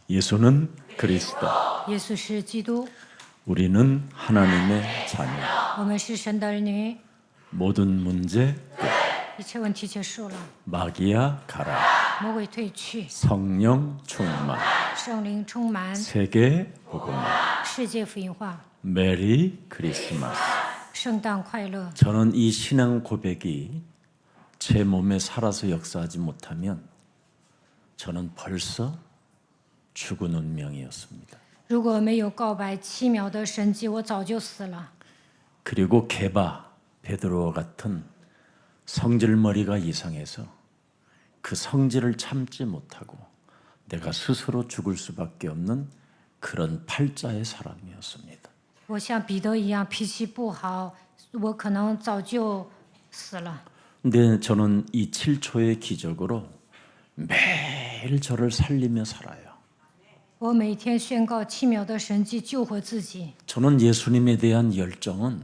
예수는 그리스도, 耶稣是基督， 우리는 하나님의 자녀. 我们是神的儿女， 모든 문제 끝. 一切问题结束了， 마귀야 가라. 魔鬼退去， 성령 충만. 圣灵充满， 세계 복음화. 世界福音化。 메리 크리스마스. 圣诞快乐！ 저는 이 신앙 고백이 제 몸에 살아서 역사하지 못하면 저는 벌써 죽은 운명이었습니다. 如果没有告白7秒的神迹，我早就死了。 그리고 게바, 베드로와 같은 성질머리가 이상해서 그 성질을 참지 못하고 내가 스스로 죽을 수밖에 없는 그런 팔자의 사람이었습니다. 我像彼得一样脾气不好，我可能早就死了。 근데 저는 이 7초의 기적으로 매일 저를 살리며 살아요. 我每天宣告7秒的神迹，救活自己。 저는 예수님에 대한 열정은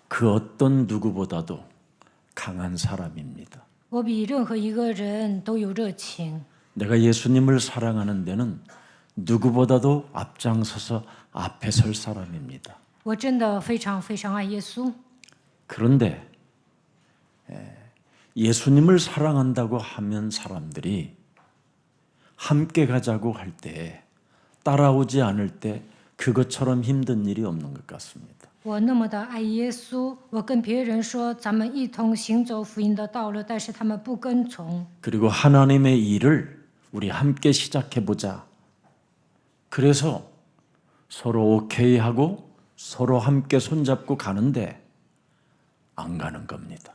그 어떤 누구보다도 강한 사람입니다. 我比任何一个人都有热情。 내가 예수님을 사랑하는 데는 누구보다도 앞장서서 앞에 설 사람입니다. 我真的非常非常爱耶稣。 그런데 예수님을 사랑한다고 하면 사람들이 함께 가자고 할 때 따라오지 않을 때 그것처럼 힘든 일이 없는 것 같습니다. 我那么的爱耶稣，我跟别人说咱们一同行走福音的道路，但是他们不跟从。 그리고 하나님의 일을 우리 함께 시작해 보자. 그래서 서로 오케이 하고 서로 함께 손잡고 가는데 안 가는 겁니다.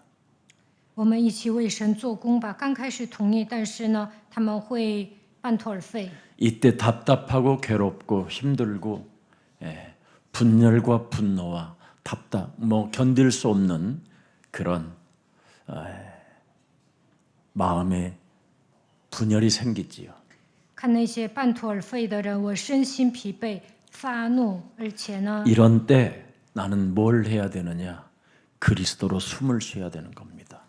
我们一起为神做工吧。刚开始同意，但是呢，他们会半途而废。 이때 답답하고 괴롭고 힘들고 분열과 분노와 견딜 수 없는 그런 마음의 분열이 생기지요. 看那些半途而废的人，我身心疲惫、发怒，而且呢， 이런 때 나는 뭘 해야 되느냐? 그리스도로 숨을 쉬어야 되는 겁니다.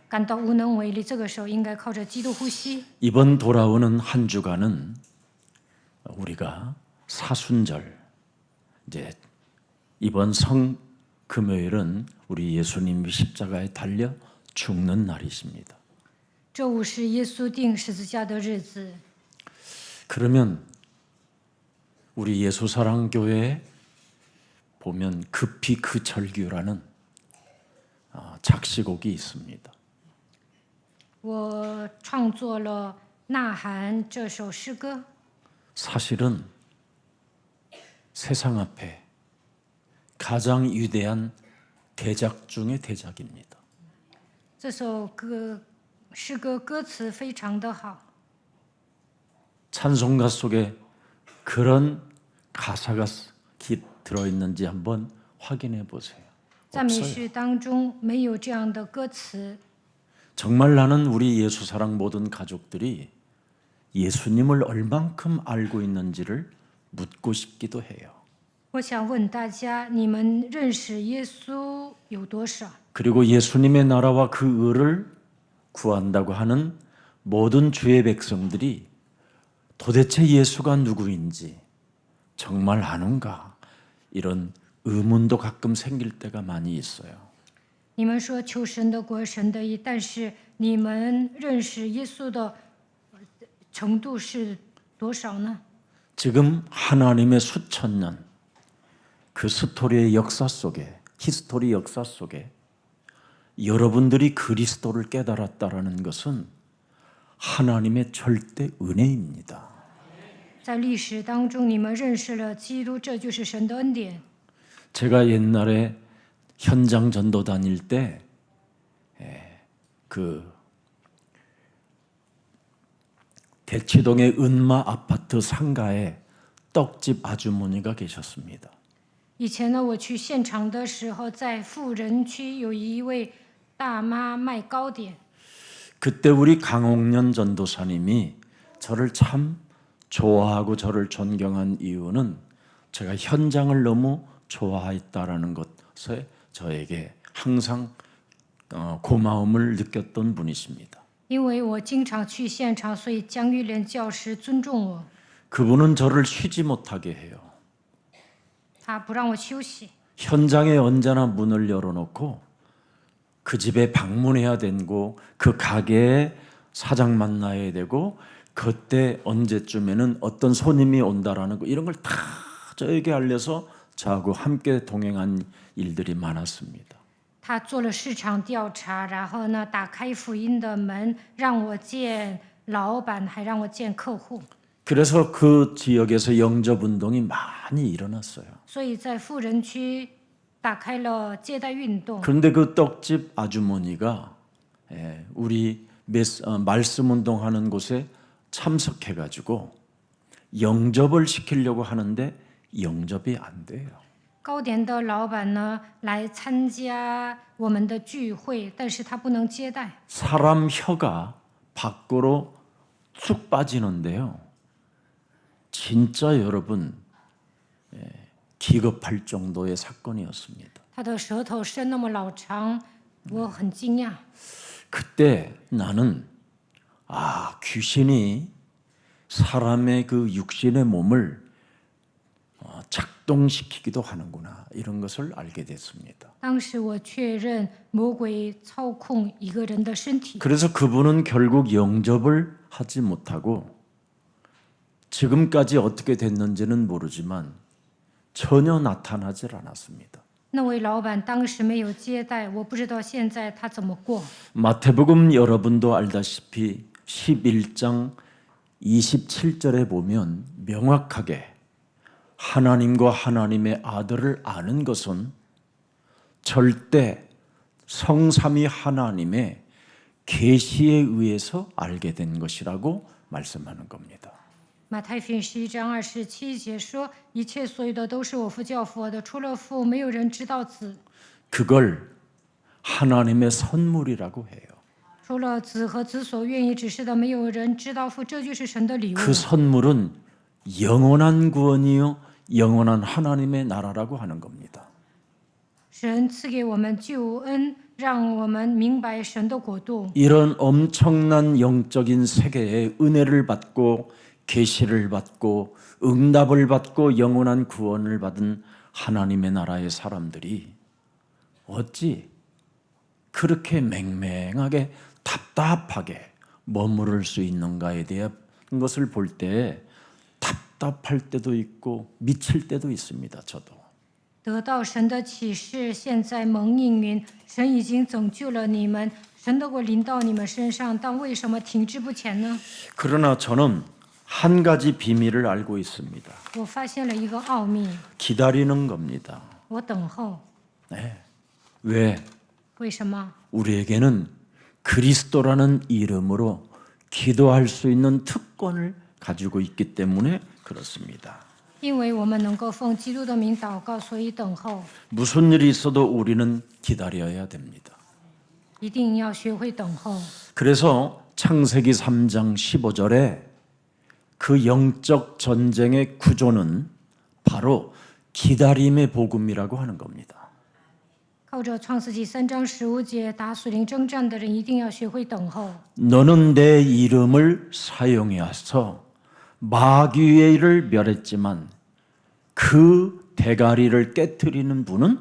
感到无能为力。这个时候应该靠着基督呼吸。 이번 돌아오는 한 주간은 우리가 사순절, 이제 이번 성 금요일은 우리 예수님이 십자가에 달려 죽는 날이십니다. 周五是耶稣钉十字架的日子。 그러면 우리 예수사랑교회에 보면 급히 그 절규라는 작시곡이 있습니다. 我创作了《呐喊》这首诗歌。 사실은 세상 앞에 가장 위대한 대작 중의 대작입니다. 这首诗歌歌词非常的好。 찬송가 속에 그런 가사가 들어있는지 한번 확인해 보세요. 赞美 없어요. 诗当中没有这样的歌词。 정말 나는 우리 예수사랑 모든 가족들이 예수님을 얼만큼 알고 있는지를 묻고 싶기도 해요. 我想问大家，你们认识耶稣有多少？ 그리고 예수님의 나라와 그 의를 구한다고 하는 모든 주의 백성들이 도대체 예수가 누구인지 정말 아는가? 이런 의문도 가끔 생길 때가 많이 있어요. 你们说求神的国、神的义，但是你们认識耶稣的程度是多少呢？ 지금 하나님의 수천 년 그 스토리의 역사 속에 히스토리 역사 속에 여러분들이 그리스도를 깨달았다라는 것은 하나님의 절대 은혜입니다. 在历史当中，你们认识了基督，这就是神的恩典。 제가 옛날에 현장 전도 다닐 때 그 대치동의 은마 아파트 상가에 떡집 아주머니가 계셨습니다. 以前呢，我去现场的时候，在富人区有一位大妈卖糕点。 그때 우리 강홍년 전도사님이 저를 참 좋아하고 저를 존경한 이유는 제가 현장을 너무 좋아했다라는 것에 저에게 항상 고마움을 느꼈던 분이십니다. 因为我经常去现场，所以姜玉莲教师尊重我， 그분은 저를 쉬지 못하게 해요. 他不让我休息。 현장에 언제나 문을 열어놓고 그 집에 방문해야 되고 그 가게에 사장 만나야 되고 그때 언제쯤에는 어떤 손님이 온다라는 거 이런 걸 다 저에게 알려서 저하고 함께 동행한 일들이 많았습니다. 他做了市场调查，然后呢，打开福音的门，让我见老板，还让我见客户。 그래서 그 지역에서 영접 운동이 많이 일어났어요. 所以在富人区打开了接待运动。 그런데 그 떡집 아주머니가 우리 말씀 운동하는 곳에 참석해가지고 영접을 시키려고 하는데 영접이 안 돼요. 糕点的老板呢来参加我们的聚会，但是他不能接待。 사람 혀가 밖으로 쑥 빠지는데요. 진짜 여러분 기겁할 정도의 사건이었습니다. 他的舌头伸那么老长，我很惊讶。 그때 나는 귀신이 사람의 그 육신의 몸을 작동시키기도 하는구나 이런 것을 알게 됐습니다. 当时我确认魔鬼操控一个人的身体， 그래서 그분은 결국 영접을 하지 못하고 지금까지 어떻게 됐는지는 모르지만 전혀 나타나질 않았습니다. 那位老板当时没有接待，我不知道现在他怎么过。 마태복음 여러분도 알다시피 11장 27절에 보면 명확하게 하나님과 하나님의 아들을 아는 것은 절대 성삼위 하나님의 계시에 의해서 알게 된 것이라고 말씀하는 겁니다. 马太福音11章27节说：“一切所有的都是我父教父的，除了父，没有人知道子； 그걸 하나님의 선물이라고 해요. 除了子和子所愿意指示的，没有人知道父。这就是神的礼物。 그 선물은 영원한 구원이요 영원한 하나님의 나라라고 하는 겁니다. 神赐给我们救恩，让我们明白神的国度。 이런 엄청난 영적인 세계에 은혜를 받고 계시를 받고 응답을 받고 영원한 구원을 받은 하나님의 나라의 사람들이 어찌 그렇게 맹맹하게 답답하게 머무를 수 있는가에 대한 것을 볼 때 답답할 때도 있고 미칠 때도 있습니다. 저도. 得到神的启示，现在蒙应允，神已经拯救了你们，神的国临到你们身上，但为什么停滞不前呢？ 그러나 저는 한 가지 비밀을 알고 있습니다. 我发现了一个奥秘， 기다리는 겁니다. 我等候。 왜? 为什么？ 우리에게는 그리스도라는 이름으로 기도할 수 있는 특권을 가지고 있기 때문에 그렇습니다. 因为我们能够奉基督的名祷告，所以等候。 무슨 일이 있어도 우리는 기다려야 됩니다. 一定要学会等候。 그래서 창세기 3장 15절에 그 영적 전쟁의 구조는 바로 기다림의 복음이라고 하는 겁니다. 靠着创世纪3章15节打属灵征战的人，一定要学会等候。 너는 내 이름을 사용해서 마귀를 멸했지만 그 대가리를 깨뜨리는 분은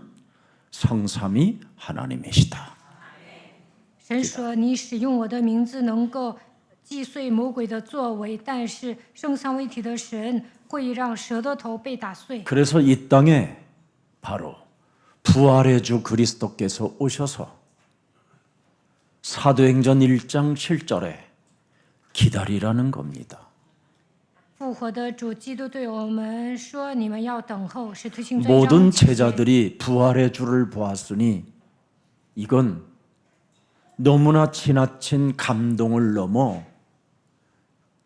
성삼위 하나님이시다. 神说：“你使用我的名字能够击碎魔鬼的作为，但是圣三位一体的神会让蛇的头被打碎。 그래서 이 땅에 바로 부활의 주 그리스도께서 오셔서 사도행전 1장 7절에 기다리라는 겁니다. 复活的主基督对我们说：“你们要等候。”使徒行传 모든 1章7节 제자들이 부활의 주를 보았으니 이건 너무나 지나친 감동을 넘어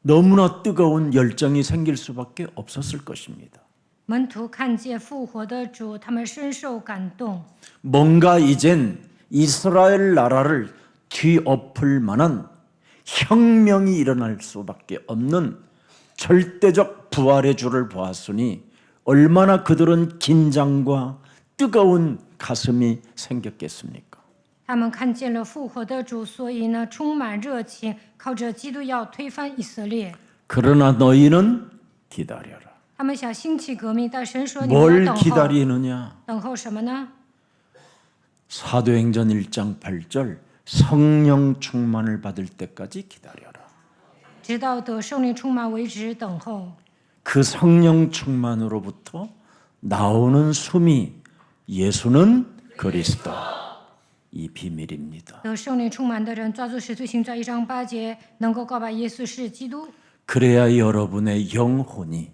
너무나 뜨거운 열정이 생길 수밖에 없었을 것입니다. 门徒看见复活的主，他们深受感动。 뭔가 이젠 이스라엘 나라를 뒤엎을 만한 혁명이 일어날 수밖에 없는 절대적 부활의 주를 보았으니 얼마나 그들은 긴장과 뜨거운 가슴이 생겼겠습니까? 他们看见了复活的主，所以呢充满热情，靠着基督要推翻以色列。 그러나 너희는 기다려라. 他们想兴起革命，但神说你们要 뭘 等候， 기다리느냐? 等候什么呢？ 사도행전 1장 8절 성령 충만을 받을 때까지 기다려라. 直到得圣灵充满为止，等候。 그 성령 충만으로부터 나오는 숨이 예수는 그리스도. 이 비밀입니다. 得圣灵充满的人，抓住使徒行传1章8节，能够告白耶稣是基督。 그래야 여러분의 영혼이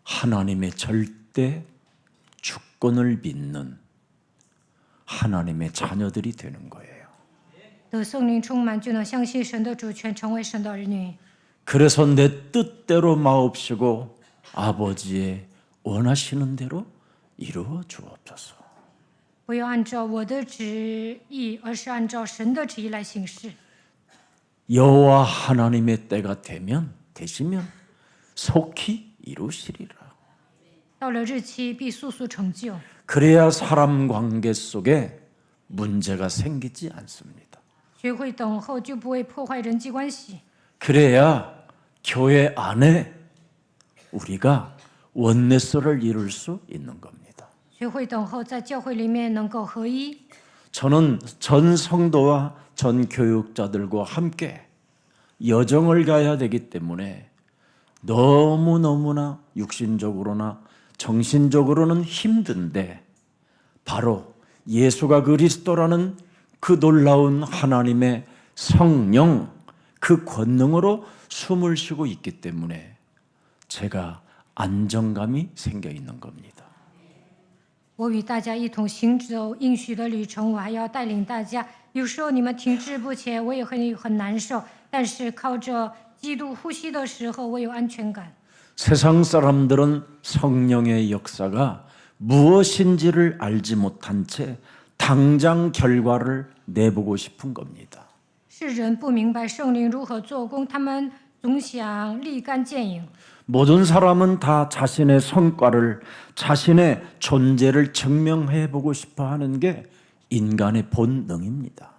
하나님의 절대 주권을 믿는 하나님의 자녀들이 되는 거예요. 得圣灵充满，就能相信神的主权，成为神的儿女。 그래서 내 뜻대로 마옵시고 아버지의 원하시는 대로 이루어 주옵소서. 不要按照我的旨意，而是按照神的旨意来行事。 여호와 하나님의 때가 되시면 속히 이루시리라. 到了日期，必速速成就。 그래야 사람 관계 속에 문제가 생기지 않습니다. 学会等候，就不会破坏人际关系。 그래야 교회 안에 우리가 원내스를 이룰 수 있는 겁니다. 学会等候，在教会里面能够合一。 저는 전 성도와 전 교육자들과 함께 여정을 가야 되기 때문에 너무너무나 육신적으로나 정신적으로는 힘든데 바로 예수가 그리스도라는 그 놀라운 하나님의 성령 그 권능으로 숨을 쉬고 있기 때문에 제가 안정감이 생겨 있는 겁니다. 我与大家一同行走应许的旅程，我还要带领大家。有时候你们停滞不前，我也很难受，但是靠着基督呼吸的时候，我有安全感。 세상 사람들은 성령의 역사가 무엇인지를 알지 못한 채 당장 결과를 내보고 싶은 겁니다. 世人不明白圣灵如何做工，他们总想立竿见影。 모든 사람은 다 자신의 성과를 자신의 존재를 증명해 보고 싶어 하는 게 인간의 본능입니다.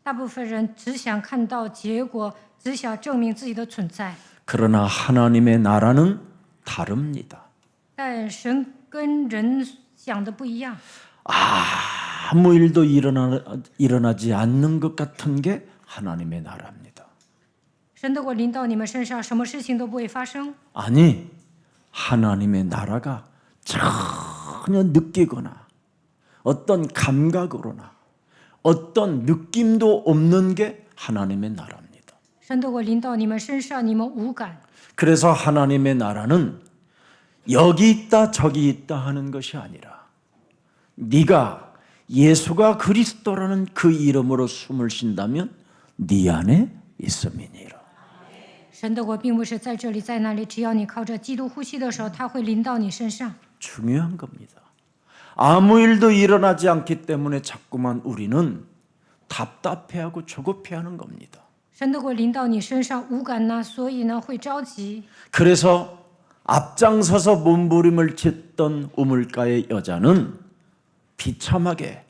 大部分人只想看到结果，只想证明自己的存在。 그러나 하나님의 나라는 다릅니다. 但神跟人想的不一样， 아무 일도 일어나지 않는 것 같은 게 하나님의 나라입니다. 神的国临到你们身上，什么事情都不会发生。 아니, 하나님의 나라가 전혀 느끼거나 어떤 감각으로나 어떤 느낌도 없는 게 하나님의 나라입니다. 神的国临到你们身上，你们无感。 그래서 하나님의 나라는 여기 있다 저기 있다 하는 것이 아니라 네가 예수가 그리스도라는 그 이름으로 숨을 쉰다면 네 안에 있음이니라. 神的国并不是在这里在那里，只要你靠着基督呼吸的时候，它会临到你身上。 중요한 겁니다. 아무 일도 일어나지 않기 때문에 자꾸만 우리는 답답해하고 조급해하는 겁니다. 神的国临到你身上无感呢，所以呢会着急。 그래서 앞장서서 몸부림을 쳤던 우물가의 여자는 비참하게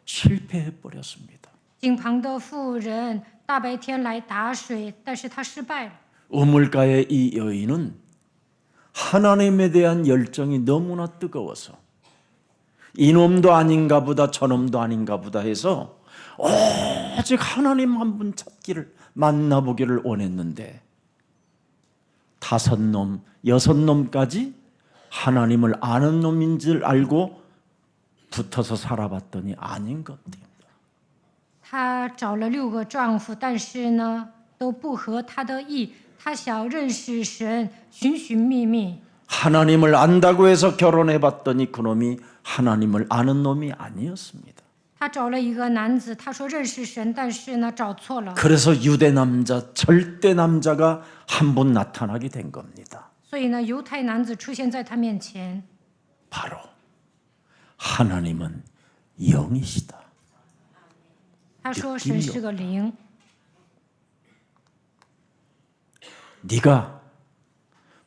실패해 버렸습니다. 井旁的妇人大白天来打水，但是她失败了。 우물가의 이 여인은 하나님에 대한 열정이 너무나 뜨거워서 이놈도 아닌가 보다 저놈도 아닌가 보다 해서 오직 하나님 한 분 찾기를 만나보기를 원했는데 5놈, 6놈까지 하나님을 아는 놈인 줄 알고 붙어서 살아봤더니 아닌 것 같아요. 她找了6个丈夫，但是呢都不合她的意。她想认识神，寻寻觅觅。 하나님을 안다고 해서 결혼해봤더니 그놈이 하나님을 아는 놈이 아니었습니다. 她找了一个男子，她说认识神，但是呢找错了。 그래서 유대 남자, 절대 남자가 한 분 나타나게 된 겁니다. 所以呢，犹太男子出现在她面前。 바로 하나님은 영이시다. 他说神是个灵。 네가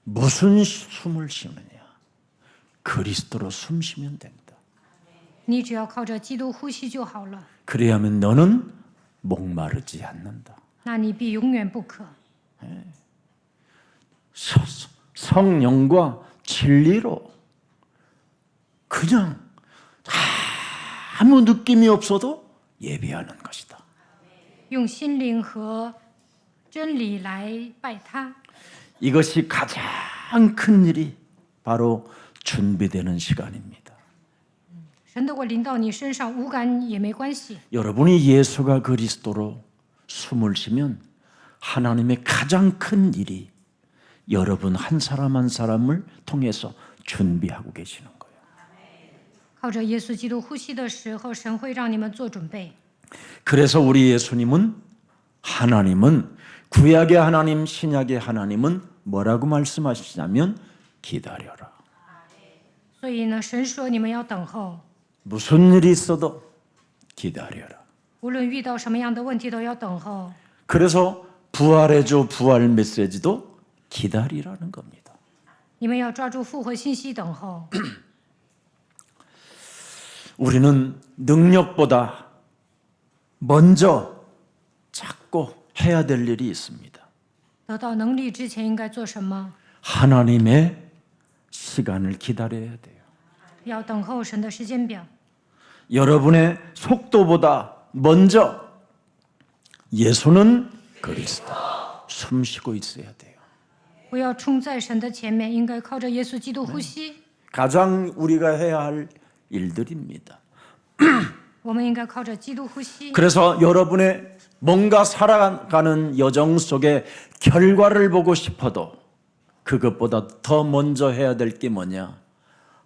무슨 숨을 쉬느냐? 그리스도로 숨 쉬면 된다. 你只要靠着基督呼吸就好了， 그래야면 너는 목마르지 않는다. 那你必永远不渴。 성령과 진리로 그냥 아무 느낌이 없어도 예배하는 것이다. 用心灵和真理来拜他， 이것이 가장 큰 일이 바로 준비되는 시간입니다. 神的会临到你身上，无感也没关系。 여러분이 예수가 그리스도로 숨을 쉬면 하나님의 가장 큰 일이 여러분 한 사람 한 사람을 통해서 준비하고 계시는 거예요. 靠着耶稣基督呼吸的时候，神会让你们做准备。 그래서 우리 예수님은 하나님은 구약의 하나님, 신약의 하나님은 뭐라고 말씀하시냐면 기다려라. 所以呢，神说你们要等候， 무슨 일이 있어도 기다려라. 无论遇到什么样的问题都要等候。 그래서 부활의 주 부활 메시지도 기다리라는 겁니다. 你们要抓住复活信息等候。 우리는 능력보다 먼저 찾고 해야 될 일이 있습니다. 得到能力之前应该做什么？ 하나님의 시간을 기다려야 돼요. 要等候神的时间表。 여러분의 속도보다 먼저 예수는 그리스도 숨쉬고 있어야 돼요. 不要冲在神的前面，应该靠着耶稣基督呼吸。 가장 우리가 해야 할 일들입니다. 我们应该靠着基督呼吸。 그래서 여러분의 뭔가 살아가는 여정 속에 결과를 보고 싶어도 그것보다 더 먼저 해야 될 게 뭐냐?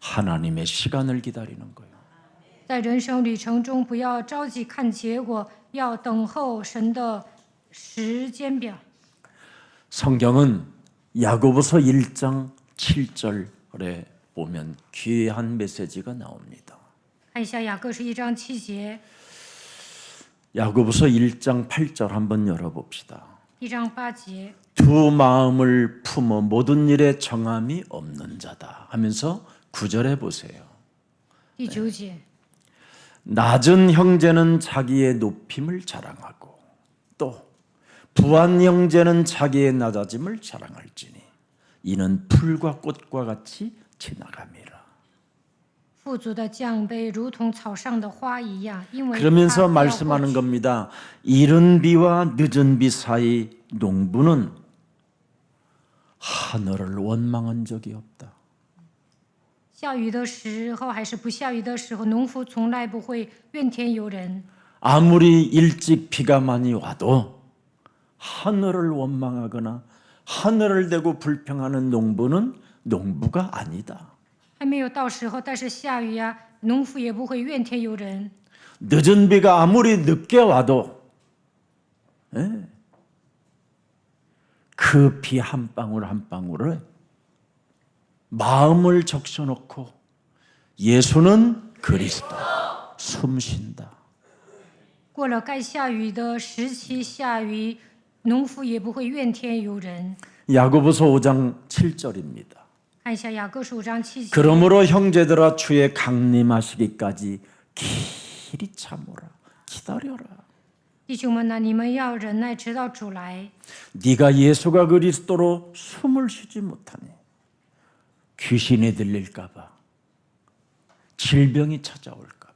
하나님의 시간을 기다리는 거예요. 在人生旅程中，不要着急看结果，要等候神的时间表。 성경은 야고보서 1장 7절에 보면 귀한 메시지가 나옵니다. 看一下雅各书1章7节， 야고보서 1장 8절 한번 열어봅시다. 1章8节， 두 마음을 품어 모든 일에 정함이 없는 자다 하면서 9절에 보세요. 第9节， 낮은 형제는 자기의 높임을 자랑하고 또 부한 형제는 자기의 낮아짐을 자랑할지니 이는 풀과 꽃과 같이 지나감이라. 富足的降卑如同草上的花一样，因为 그러면서 它要 말씀하는 过去 겁니다. 이른 비와 늦은 비 사이 농부는 하늘을 원망한 적이 없다. 下雨的时候还是不下雨的时候，农夫从来不会怨天尤人。 아무리 일찍 비가 많이 와도 하늘을 원망하거나 하늘을 대고 불평하는 농부는 농부가 아니다. 还没有到时候，但是下雨呀，农夫也不会怨天尤人。 늦은 비가 아무리 늦게 와도 그 비 한 방울 한 방울을 마음을 적셔놓고 예수는 그리스도 숨쉰다. 过了该下雨的时期下雨，农夫也不会怨天尤人。 야고보서 5장 7절입니다. 看一下雅各书5章7节。 그러므로 형제들아 주의 강림하시기까지 길이 참으라 기다려라. 弟兄们呢，你们要忍耐，直到主来。 네가 예수가 그리스도로 숨을 쉬지 못하니 귀신이 들릴까봐 질병이 찾아올까봐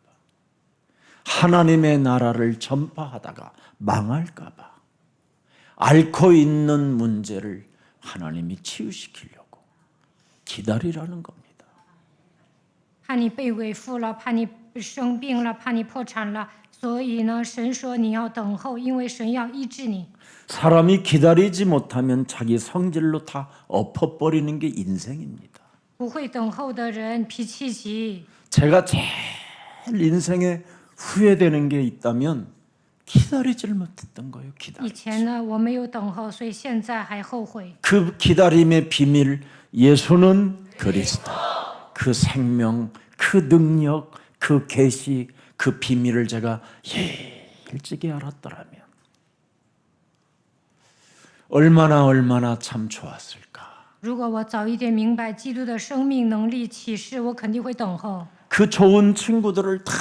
하나님의 나라를 전파하다가 망할까봐 앓고 있는 문제를 하나님이 치유시키려고 기다리라는 겁니다. 怕你被伪附了，怕你生病了，怕你破产了，所以呢，神说你要等候，因为神要医治你。 사람이 기다리지 못하면 자기 성질로 다 엎어버리는 게 인생입니다. 不会等候的人脾气急。 제가 제일 인생에 후회되는 게 있다면 기다리지를 못했던 거예요. 以 기다리. 前呢，我没有等候，所以现在还后悔。 그 기다림의 비밀 예수는 그리스도. 그 생명, 그 능력, 그 계시, 그 비밀을 제가 일찍이 알았더라면 얼마나 참 좋았을까. 如果我早一点明白基督的生命能力启示，我肯定会等候。그 좋은 친구들을 다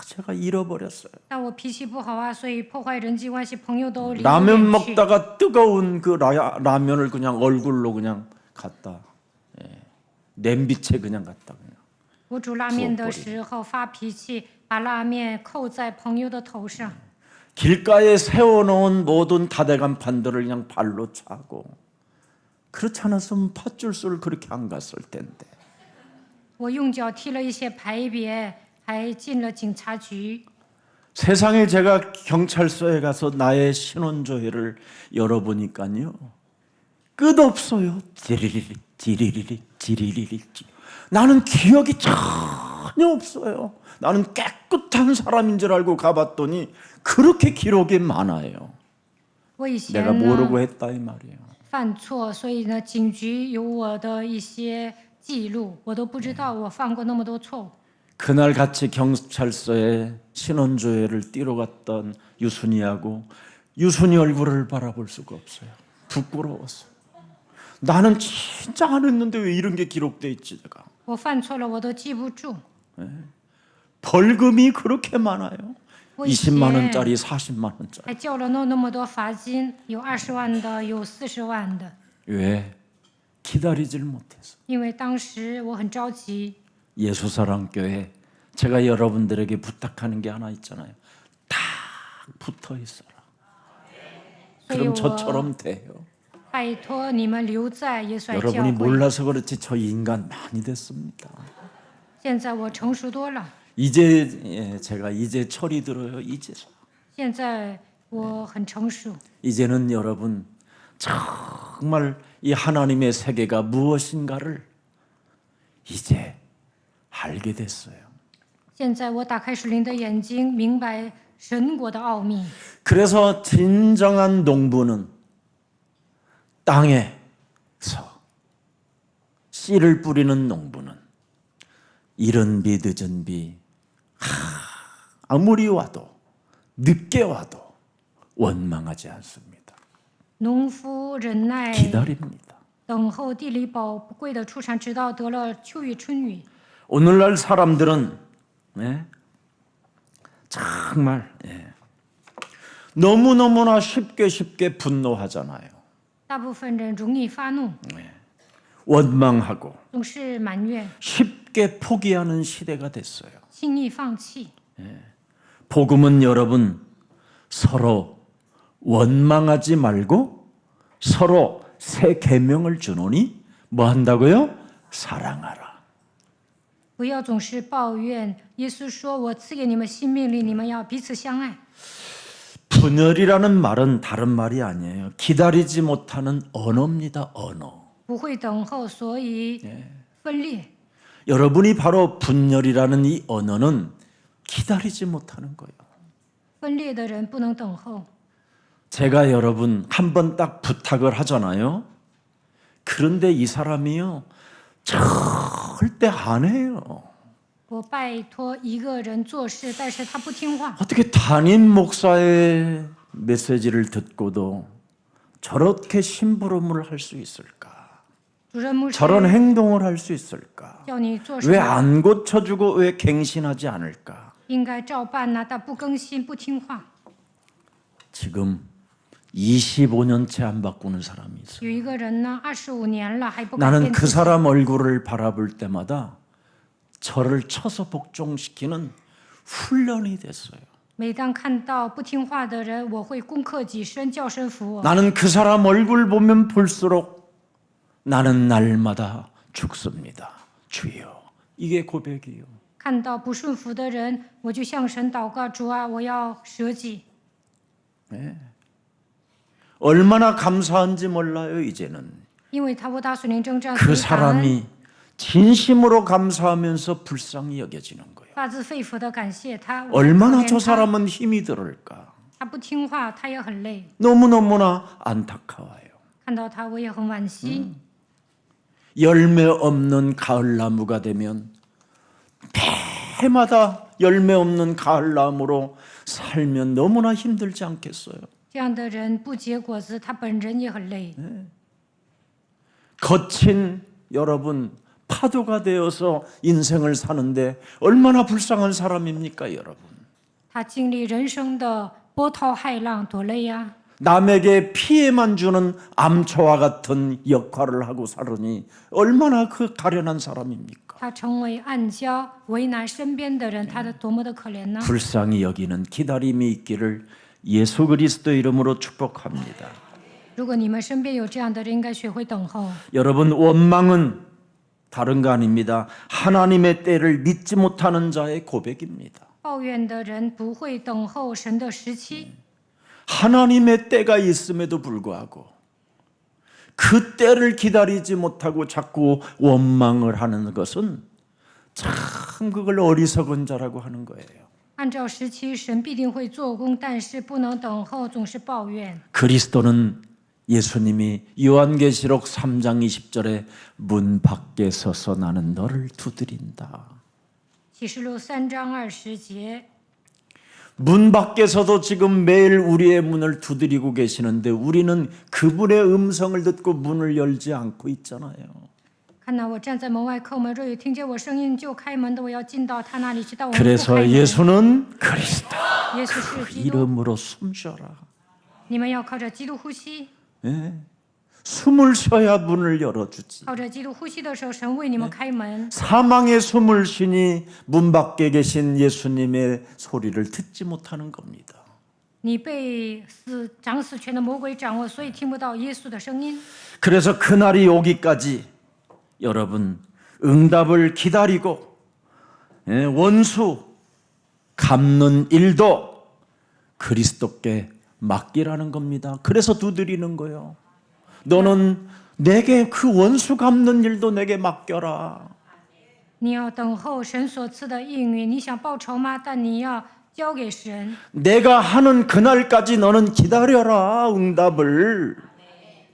제가 잃어버렸어요. 但我脾气不好啊，所以破坏人际关系，朋友都离我 라면 远去。 먹다가 뜨거운 그 라면을 그냥 얼굴로 그냥 갖다 냄비채 그냥 갖다 그냥 我煮拉面的时候发脾气，把拉面扣在朋友的头上。 길가에 세워놓은 모든 다대간판들을 그냥 발로 차고 그렇지 않았으면 팥줄수를 그렇게 안 갔을 텐데 我用脚踢了一些牌匾，还进了警察局。 세상에 제가 경찰서에 가서 나의 신원조회를 열어보니까요 끝없어요. 지리리리 지리리리 지리리리 나는 기억이 전혀 없어요. 나는 깨끗한 사람인 줄 알고 가봤더니 그렇게 기록이 많아요. 我以 내가 前 모르고 呢 했다 이 말이에요. 犯错，所以呢警局有我的一些记录，我都不知道我犯过那么多错误。 그날 같이 경찰서에 신원조회를 뛰러 갔던 유순이하고 유순이 얼굴을 바라볼 수가 없어요. 부끄러웠어. 나는 진짜 안 했는데 왜 이런 게 기록돼 있지 제가. 我犯错了，我都记不住。 벌금이 그렇게 많아요. 我以 20만 前 원짜리, 40만 원짜리. 还交了那么多罚金，有20万的，有40万的。 왜? 기다리질 못해서. 因为当时我很着急， 예수사랑교회 제가 여러분들에게 부탁하는 게 하나 있잖아요. 딱 붙어 있어라. 所以 그럼 我 저처럼 돼요. 拜托你们留在耶稣爱教 여러분이 会。 몰라서 그렇지 저 인간 많이 됐습니다. 现在我成熟多了， 이제 제가 이제 철이 들어요. 이제서. 现在我很成熟。 이제는 여러분 정말 이 하나님의 세계가 무엇인가를 이제 알게 됐어요. 现在我打开属灵的眼睛，明白神国的奥秘。 그래서 진정한 농부는 땅에서 씨를 뿌리는 농부는 이른 비 늦은 비 아무리 와도 늦게 와도 원망하지 않습니다. 农夫忍耐 기다립니다. 等候地里宝贵的出产，直到得了秋雨春雨。 오늘날 사람들은 정말 너무너무나 쉽게 분노하잖아요. 大部分人容易发怒， 원망하고 总是埋怨， 쉽게 포기하는 시대가 됐어요. 轻易放弃。 복음은 여러분 서로 원망하지 말고 서로 새 계명을 주노니 뭐 한다고요? 사랑하라. 不要总是抱怨。耶稣说：“我赐给你们新命令，你们要彼此相爱。” 분열이라는 말은 다른 말이 아니에요. 기다리지 못하는 언어입니다. 언어. 不会等候，所以分裂。 여러분이 바로 분열이라는 이 언어는 기다리지 못하는 거예요. 分裂的人不能等候。 제가 여러분 한 번 딱 부탁을 하잖아요. 그런데 이 사람이요 절대 안 해요. 我拜托一个人做事，但是他不听话。 어떻게 담임 목사의 메시지를 듣고도 저렇게 심부름을 할 수 있을까? 主任牧师 저런 행동을 할 수 있을까? 叫你做什 왜 么， 안 고쳐주고 왜 갱신하지 않을까? 应该照办呐、但不更新、不听话。 지금 25년째 안 바꾸는 사람이 있어요. 有一个人呢，25年了还不改 나는 变 그 自己。 사람 얼굴을 바라볼 때마다 저를 쳐서 복종시키는 훈련이 됐어요. 每当看到不听话的人，我会攻克己身，叫神服我。 나는 그 사람 얼굴 보면 볼수록 나는 날마다 죽습니다. 주여. 이게 고백이에요. 看到不顺服的人，我就向神祷告：主啊，我要舍己。 얼마나 감사한지 몰라요, 이제는. 因为他不打属灵征战， 그 所以感恩， 사람이 진심으로 감사하면서 불쌍히 여겨지는 거예요. 发自肺腑的感谢他。我可 얼마나 怜 저 他 사람은 힘이 들을까? 他不听话，他也很累。 너무너무나 안타까워요. 看到他，我也很惋惜。 열매 없는 가을나무가 되면 해마다 열매 없는 가을나무로 살면 너무나 힘들지 않겠어요? 这样的人不结果子，他本人也很累。 거친 여러분 파도가 되어서 인생을 사는데 얼마나 불쌍한 사람입니까, 여러분? 他经历人生的波涛骇浪，多累呀！ 남에게 피해만 주는 암초와 같은 역할을 하고 살으니 얼마나 그 가련한 사람입니까? 他成为暗礁，为难身边的人，他的多么的可怜呢？ 불쌍히 여기는 기다림이 있기를 예수 그리스도 이름으로 축복합니다. 如果你们身边有这样的人，应该学会等候。 여러분, 원망은 다른 거 아닙니다. 하나님의 때를 믿지 못하는 자의 고백입니다. 抱怨的人不会等候神的时期， 하나님의 때가 있음에도 불구하고 그 때를 기다리지 못하고 자꾸 원망을 하는 것은 참 그걸 어리석은 자라고 하는 거예요. 按照时期，神必定会做工，但是不能等候，总是抱怨。 그리스도는 예수님이 요한계시록 3장 20절에 문 밖에 서서 나는 너를 두드린다. 启示录3章20节， 문 밖에서도 지금 매일 우리의 문을 두드리고 계시는데 우리는 그분의 음성을 듣고 문을 열지 않고 있잖아요. 看到我站在门外叩门，若有听见我声音就开门的，我要进到他那里去。到我们不开 그래서 门， 예수는 그리스도 耶稣是基督， 이름으로 숨쉬어라. 你们要靠着基督呼吸， 예. 숨을 쉬어야 문을 열어주지. 靠着基督呼吸的时候，神为你们开门。 사망의 숨을 쉬니 문 밖에 계신 예수님의 소리를 듣지 못하는 겁니다. 你被掌死权的魔鬼掌握，所以听不到耶稣的声音。 그래서 그날이 오기까지 여러분 응답을 기다리고 원수 갚는 일도 그리스도께 맡기라는 겁니다. 그래서 두드리는 거예요. 너는 내게 그 원수 갚는 일도 내게 맡겨라. 你要等候神所赐的应允。你想报仇吗？但你要交给神。 내가 하는 그날까지 너는 기다려라 응답을.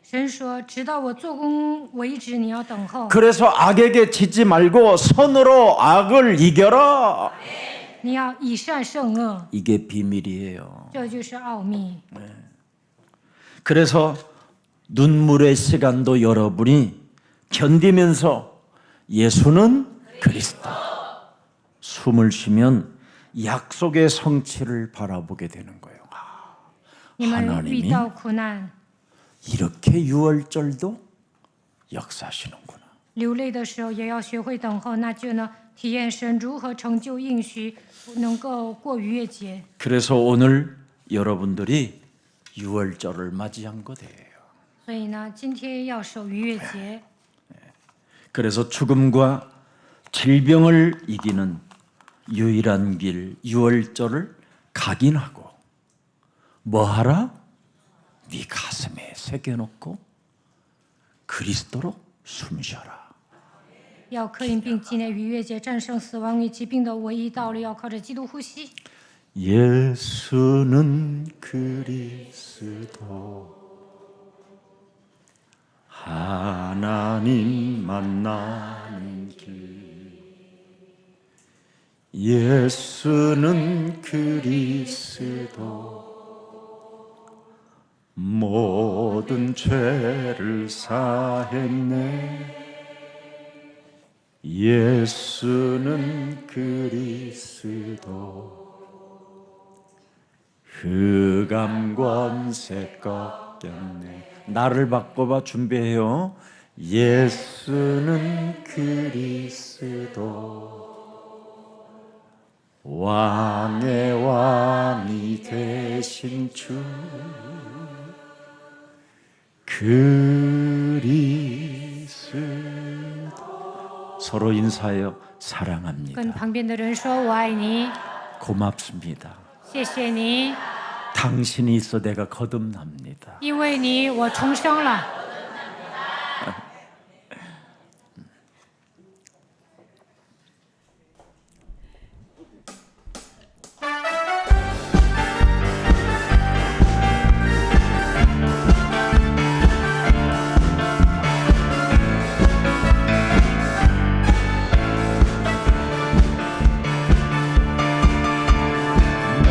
神说：“直到我做工为止，你要等候。 그래서 악에게 지지 말고 선으로 악을 이겨라. 你要以善胜恶， 이게 비밀이에요. 这就是奥秘。 그래서 눈물의 시간도 여러분이 견디면서 예수는 그리스도 숨을 쉬면 약속의 성취를 바라보게 되는 거예요. 你们遇 하나님이 到苦难、 이렇게 유월절도 역사하시는구나. 流泪的时候，也要学会等候，那就能体验神如何成就应许，能够过逾越节。 그래서 오늘 여러분들이 유월절을 맞이한 거예요. 所以呢，今天要守逾越节。 그래서 죽음과 질병을 이기는 유일한 길 유월절을 각인하고 뭐하라? 네 가슴에 새겨놓고 그리스도로 숨쉬어라. 要刻印并纪念逾越节，战胜死亡与疾病的唯一道路，要靠着基督呼吸。 예수는 그리스도 하나님 만나는 길 예수는 그리스도 모든 죄를 사했네 예수는 그리스도 흑암 권세 꺾였네 나를 바꿔봐 준비해요 예수는 그리스도 왕의 왕이 되신 주 그리스도 서로 인사해요 사랑합니다 跟旁边的人说：“我爱你， 고맙습니다 谢谢你， 당신이 있어 내가 거듭납니다 因为你我重生了。”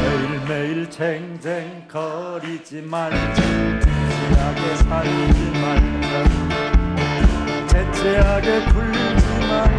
매일매일 쟁쟁거리지 말자 죄악에 살지 말자 죄악에 굴지 말자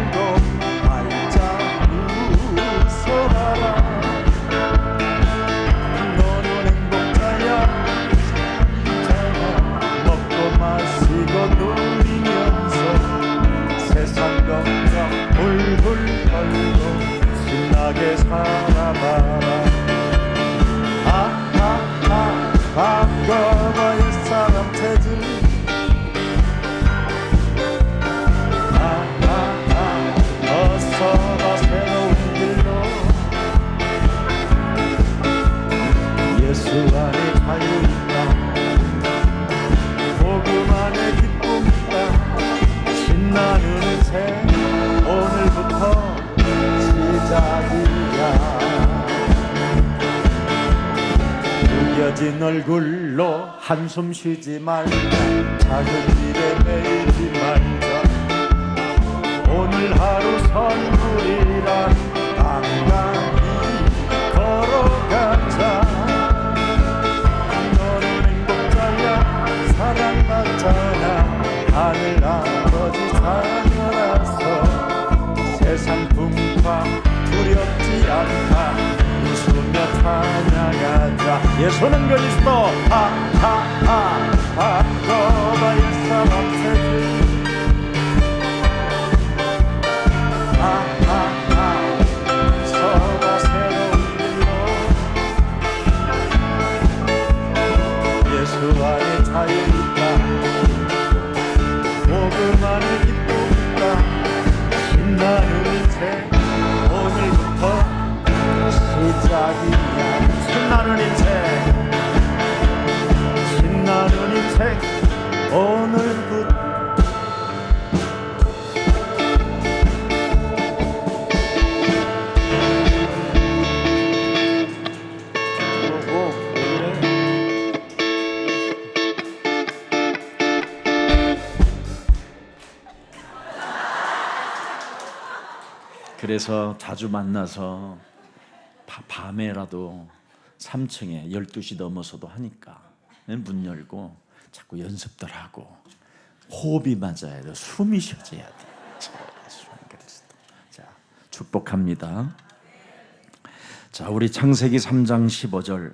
꺼진 얼굴로 한숨 쉬지 말자. 작은 일에 매이지 말자. 오늘 하루 선물이라 당당히 걸어가자. 너는 행복자야, 사랑받잖아. 하늘 아버지 자녀라서 세상 풍파 두렵지 않다. 웃으며 찬양하자. 예수는 그리스도. 하하하. 바꿔봐 옛사람 세지. 하하하. 서가 새로운 길로. 예수 안에 자유 있다. 복음 안에 기쁨 있다. 신나는 인생 오늘부터 시작이야. 신나는 인생, 신나는 인생 오늘부터. 그래서 자주 만나서 밤에라도 3층에 12시 넘어서도 하니까 문 열고 자꾸 연습들 하고 호흡이 맞아야 돼. 숨이 쉬어져야 돼. 자, 축복합니다. 자, 우리 창세기 3장 15절.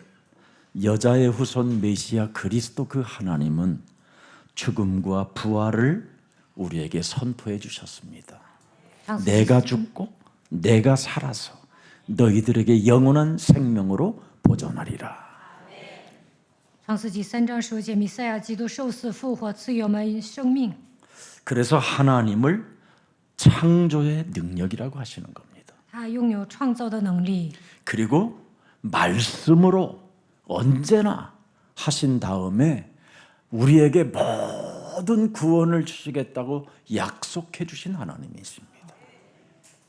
여자의 후손 메시아 그리스도 그 하나님은 죽음과 부활을 우리에게 선포해 주셨습니다. 내가 죽고 내가 살아서 너희들에게 영원한 생명으로 보존하리라. 创世纪3章15节，弥赛亚基督受死复活，赐予我们生命。 그래서 하나님을 창조의 능력이라고 하시는 겁니다. 他拥有创造的能力， 그리고 말씀으로 언제나 하신 다음에 우리에게 모든 구원을 주시겠다고 약속해 주신 하나님이십니다.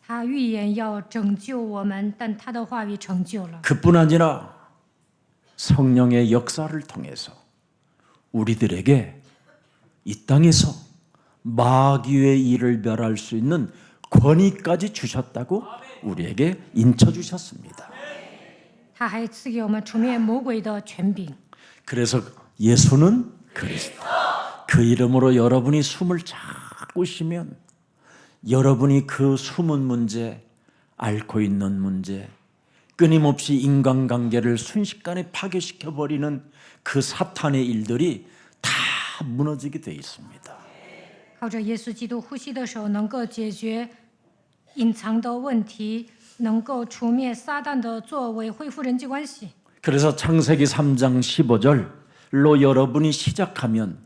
他预言要拯救我们，但他的话语成就了。 그뿐 아니라 성령의 역사를 통해서 우리들에게 이 땅에서 마귀의 일을 멸할 수 있는 권위까지 주셨다고 우리에게 인쳐 주셨습니다. 他还赐给我们除灭魔鬼的权柄。 그래서 예수는 그리스도. 그 이름으로 여러분이 숨을 자꾸 쉬면 여러분이 그 숨은 문제, 앓고 있는 문제, 끊임없이 인간관계를 순식간에 파괴시켜버리는 그 사탄의 일들이 다 무너지게 돼 있습니다. 靠着耶稣基督呼吸的手，能够解决隐藏的问题，能够除灭撒旦的作为，恢复人际关系。 그래서 창세기 3장 15절로 여러분이 시작하면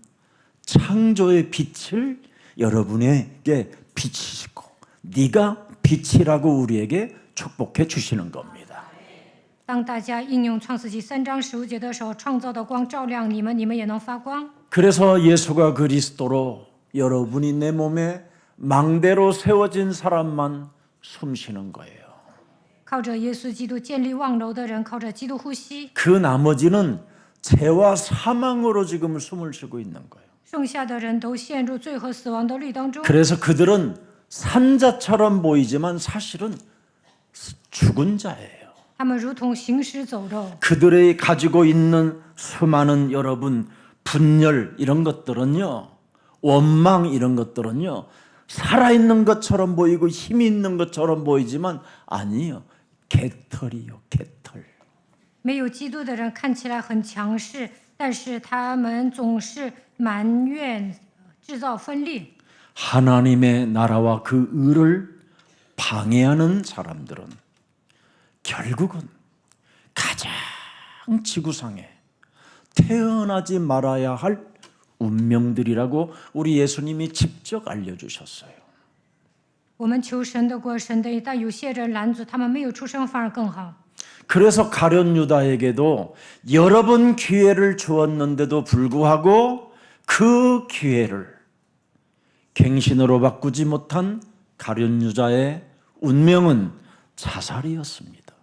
창조의 빛을 여러분에게 비치시고 네가 빛이라고 우리에게 축복해 주시는 겁니다. 当大家应用创世纪3章15节的时候，创造的光照亮你们，你们也能发光。 그래서 예수가 그리스도로 여러분이 내 몸에 망대로 세워진 사람만 숨쉬는 거예요. 靠着耶稣基督建立望楼的人，靠着基督呼吸， 그 나머지는 죄와 사망으로 지금 숨을 쉬고 있는 거예요. 剩下的人都陷入罪和死亡的律当中。 그래서 그들은 산자처럼 보이지만 사실은 죽은 자예요. 他们如同行尸走肉， 그들이 가지고 있는 수많은 여러분 분열 이런 것들은요, 원망 이런 것들은요, 살아있는 것처럼 보이고 힘이 있는 것처럼 보이지만 아니에요. 개털이요, 개털. 没有基督的人看起来很强势，但是他们总是埋怨、制造分裂。 하나님의 나라와 그 의를 방해하는 사람들은 결국은 가장 지구상에 태어나지 말아야 할 운명들이라고 우리 예수님이 직접 알려주셨어요. 我们求神的国、神的义，但有些人拦阻，他们没有出生反而更好。 그래서 가룟 유다에게도 여러 번 기회를 주었는데도 불구하고 그 기회를 갱신으로 바꾸지 못한 가룟 유다의 운명은 자살이었습니다.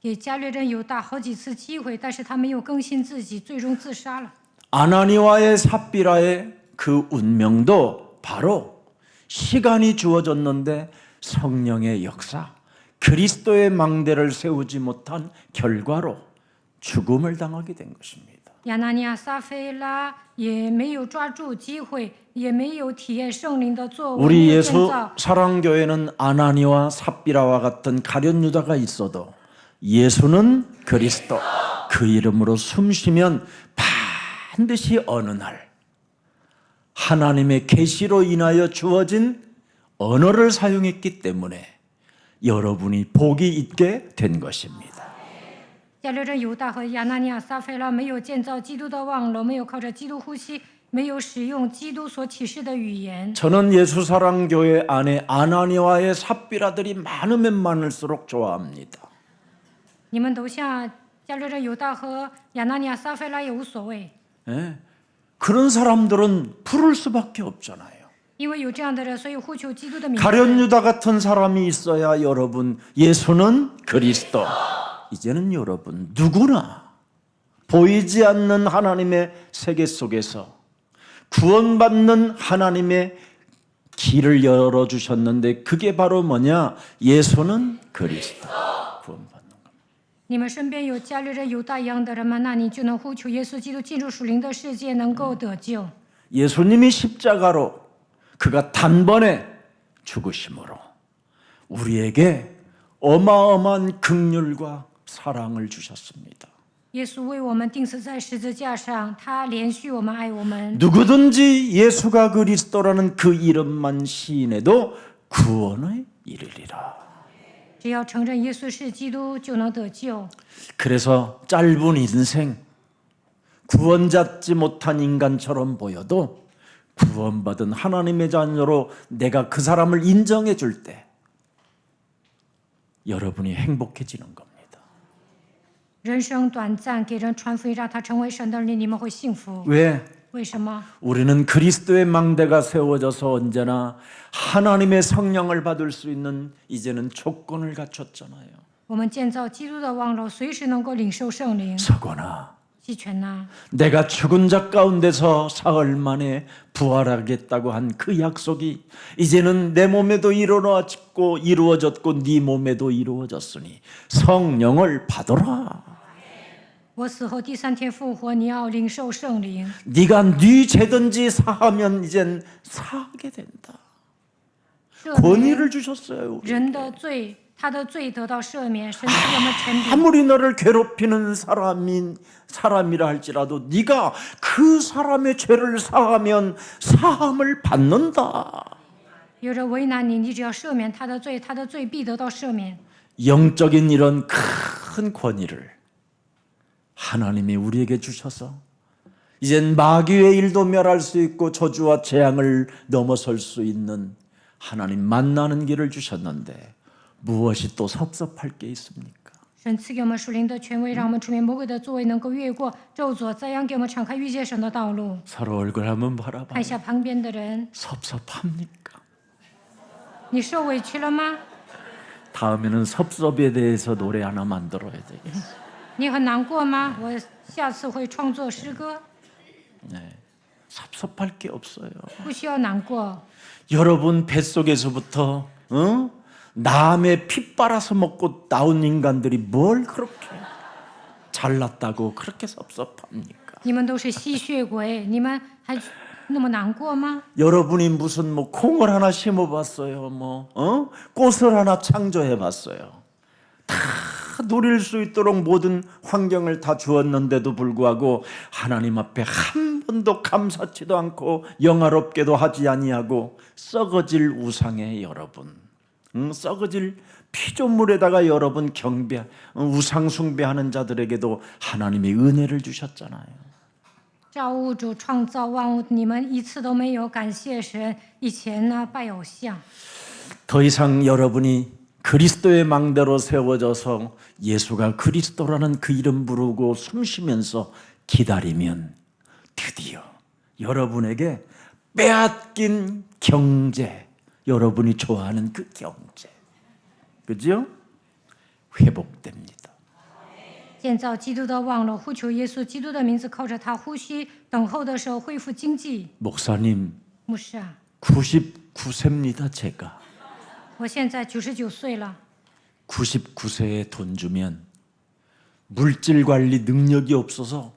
给加略人犹大好几次机会，但是他没有更新自己，最终自杀了。 아나니와의 삽비라의 그 운명도 바로 시간이 주어졌는데 성령의 역사, 그리스도의 망대를 세우지 못한 결과로 죽음을 당하게 된 것입니다. 亚拿尼亚、撒非拉也没有抓住机会，也没有体验圣灵的作为， 우리 没有 예수 建造。 사랑교회는 아나니와 삽비라와 같은 가룟 유다가 있어도 예수는 그리스도, 그 이름으로 숨쉬면 반드시 어느 날 하나님의 계시로 인하여 주어진 언어를 사용했기 때문에 여러분이 복이 있게 된 것입니다. 加略人犹大和亚拿尼亚、撒非拉没有建造基督的望楼，没有靠着基督呼吸，没有使用基督所启示的语言。 저는 예수사랑교회 안에 아나니와의 삽비라들이 많으면 많을수록 좋아합니다. 你们都像加略人犹大和亚拿尼亚、撒非拉也无所谓， 예? 그런 사람들은 부를 수밖에 없잖아요. 因为有这样的人，所以呼求基督的名字。 가룟 유다 같은 사람이 있어야 여러분 예수는 그리스도. 이제는 여러분 누구나 보이지 않는 하나님의 세계 속에서 구원받는 하나님의 길을 열어주셨는데 그게 바로 뭐냐? 예수는 그리스도. 구원받는 겁니다. 你们身边有加略人犹大一样的人吗？那你就能呼求耶稣基督进入属灵的世界，能够得救。 예수님이 십자가로 그가 단번에 죽으심으로 우리에게 어마어마한 긍휼과 사랑을 주셨습니다. 耶稣为我们钉死在十字架上，他连续我们，爱我们。 누구든지 예수가 그리스도라는 그 이름만 시인해도 구원에 이르리라. 只要承认耶稣是基督，就能得救。 그래서 짧은 인생, 구원받지 못한 인간처럼 보여도 구원받은 하나님의 자녀로 내가 그 사람을 인정해 줄 때 여러분이 행복해지는 겁니다. 人生短暂，给人传福音，让他成为神的儿女，你们会幸福。 왜? 为什么？ 우리는 그리스도의 망대가 세워져서 언제나 하나님의 성령을 받을 수 있는 이제는 조건을 갖췄잖아요. 我们建造基督的望楼，随时能够领受圣灵。 서거나 细权呐， 내가 죽은 자 가운데서 사흘 만에 부활하겠다고 한 그 약속이 이제는 내 몸에도 이루어졌고 네 몸에도 이루어졌으니 성령을 받아라. 我死后第3天复活，你要领受圣灵。 네가 네 죄든지 사하면 이젠 사하게 된다. 赦免 권위를 주셨어요. 우리. 人的罪，他的罪得到赦免，神赐我们权柄。 아무리 너를 괴롭히는 사람이라 할지라도 네가 그 사람의 죄를 사하면 사함을 받는다. 有人为难你，你只要赦免他的罪，他的罪必得到赦免。 영적인 이런 큰 권위를 하나님이 우리에게 주셔서 이젠 마귀의 일도 멸할 수 있고 저주와 재앙을 넘어설 수 있는 하나님 만나는 길을 주셨는데 무엇이 또 섭섭할 게 있습니까? 神赐给我们属灵的权威，让我们出面魔鬼的作为能够越过咒诅，怎样给我们敞开遇见神的道路。 서로 얼굴 한번 바라봐. 看一下旁边的人， 섭섭합니까? 你受委屈了吗？ 다음에는 섭섭에 대해서 노래 하나 만들어야 되겠어. 你很难过吗？我下次会创作诗歌， 네. 섭섭할 게 없어요. 不需要难过。 여러분 뱃속에서부터 남의 피 빨아서 먹고 나온 인간들이 뭘 그렇게 잘났다고 그렇게 섭섭합니까? 你们都是吸血鬼，你们还那么难过吗？ 여러분이 무슨 뭐 콩을 하나 심어봤어요, 꽃을 하나 창조해봤어요. 다 누릴 수 있도록 모든 환경을 다 주었는데도 불구하고 하나님 앞에 한 번도 감사치도 않고 영화롭게도 하지 아니하고 썩어질 우상의 여러분, 썩어질 피조물에다가 여러분 우상 숭배하는 자들에게도 하나님의 은혜를 주셨잖아요. 造物主创造万物，你们一次都没有感谢神。以前呢，拜偶像。 더 이상 여러분이 그리스도의 망대로 세워져서 예수가 그리스도라는 그 이름 부르고 숨쉬면서 기다리면 드디어 여러분에게 빼앗긴 경제, 여러분이 좋아하는 그 경제, 그죠? 회복됩니다. 建造基督的忘了呼求耶稣基督的名字，靠着他呼吸，等候的时候恢复经济。 목사님 牧师啊， 99세입니다. 제가 我现在99岁了， 99세에 돈 주면 물질 관리 능력이 없어서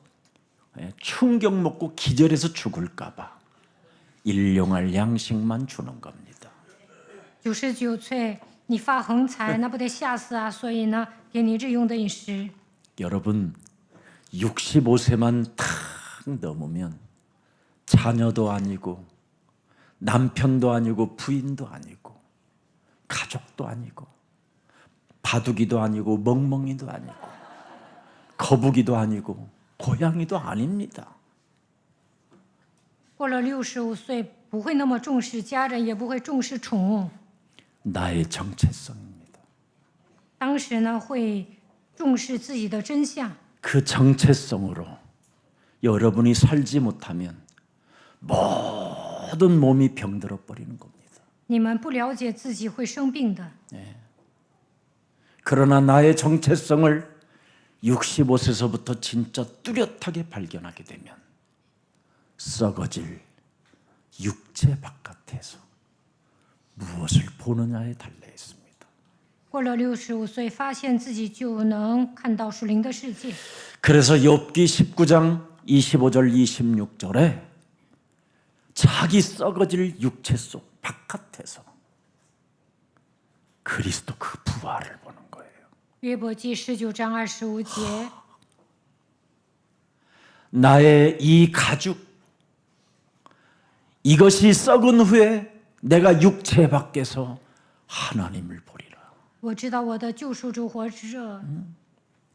충격 먹고 기절해서 죽을까 봐 일용할 양식만 주는 겁니다. 99岁你发横财，那不得吓死啊！所以呢，给你日用的饮食。 여러분 65세만 탁 넘으면 자녀도 아니고 남편도 아니고 부인도 아니고 가족도 아니고 바둑이도 아니고 멍멍이도 아니고 거북이도 아니고 고양이도 아닙니다. 过了65岁，不会那么重视家人，也不会重视宠物。 나의 정체성입니다. 当时呢，会重视自己的真相。 그 정체성으로 여러분이 살지 못하면 모든 몸이 병들어 버리는 겁니다. 你们不了解自己会生病的。 그러나 나의 정체성을 65세서부터 진짜 뚜렷하게 발견하게 되면 썩어질 육체 바깥에서 무엇을 보느냐에 달려 있습니다. 过了65岁，发现自己就能看到属灵的世界。 그래서 욥기 19장 25절 26절에 자기 썩어질 육체 속 바깥에서 그리스도 그 부활을 보는 거예요. 约伯记19章25节， 나의 이 가죽 이것이 썩은 후에 내가 육체 밖에서 하나님을 보리라. 我知道我的救赎主活着，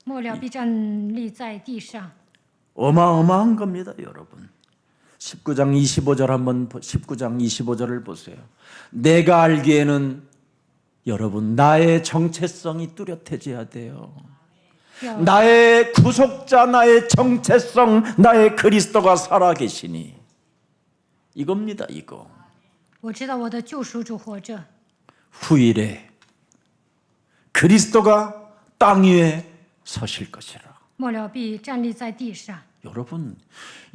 末了必站立在地上。 어마어마한 겁니다, 여러분. 19장 25절 한번 19장 25절을 보세요. 내가 알기에는 여러분 나의 정체성이 뚜렷해져야 돼요. 要 나의 구속자, 나의 정체성, 나의 그리스도가 살아계시니 이겁니다, 이거. 我知道我的救赎主活着， 후일에 그리스도가 땅 위에 서실 것이라. 末了必站立在地上。 여러분,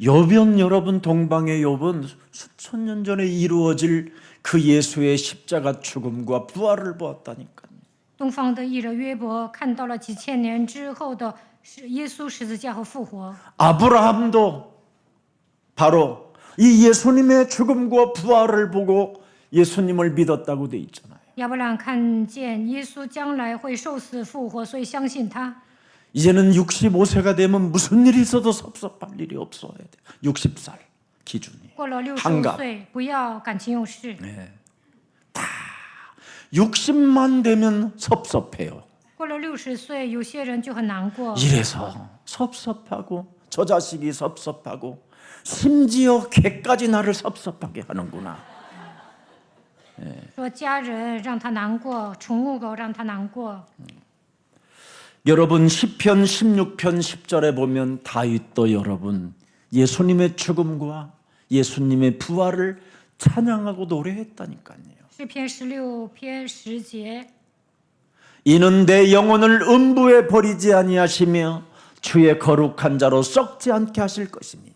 욥은 여러분 동방의 욥은 수천 년 전에 이루어질 그 예수의 십자가 죽음과 부활을 보았다니까요. 东方的艺人约伯看到了几千年之后的耶稣十字架和复活。 아브라함도 바로 이 예수님의 죽음과 부활을 보고 예수님을 믿었다고 돼 있잖아요. 亚伯兰看见耶稣将来会受死复活，所以相信他。 이제는 65세가 되면 무슨 일이 있어도 섭섭할 일이 없어야 돼. 60살 기준이. 过了65 한갑. 岁，不要感情用事。 60만 되면 섭섭해요. 过了60岁，有些人就很难过， 이래서 섭섭하고 저 자식이 섭섭하고 심지어 개까지 나를 섭섭하게 하는구나. 说家人让他难过，宠物狗让他难过。 여러분 시편 16편 10절에 보면 다윗도 여러분 예수님의 죽음과 예수님의 부활을 찬양하고 노래했다니까요. 诗篇16篇10节， 이는 내 영혼을 음부에 버리지 아니하시며 주의 거룩한 자로 썩지 않게 하실 것이니.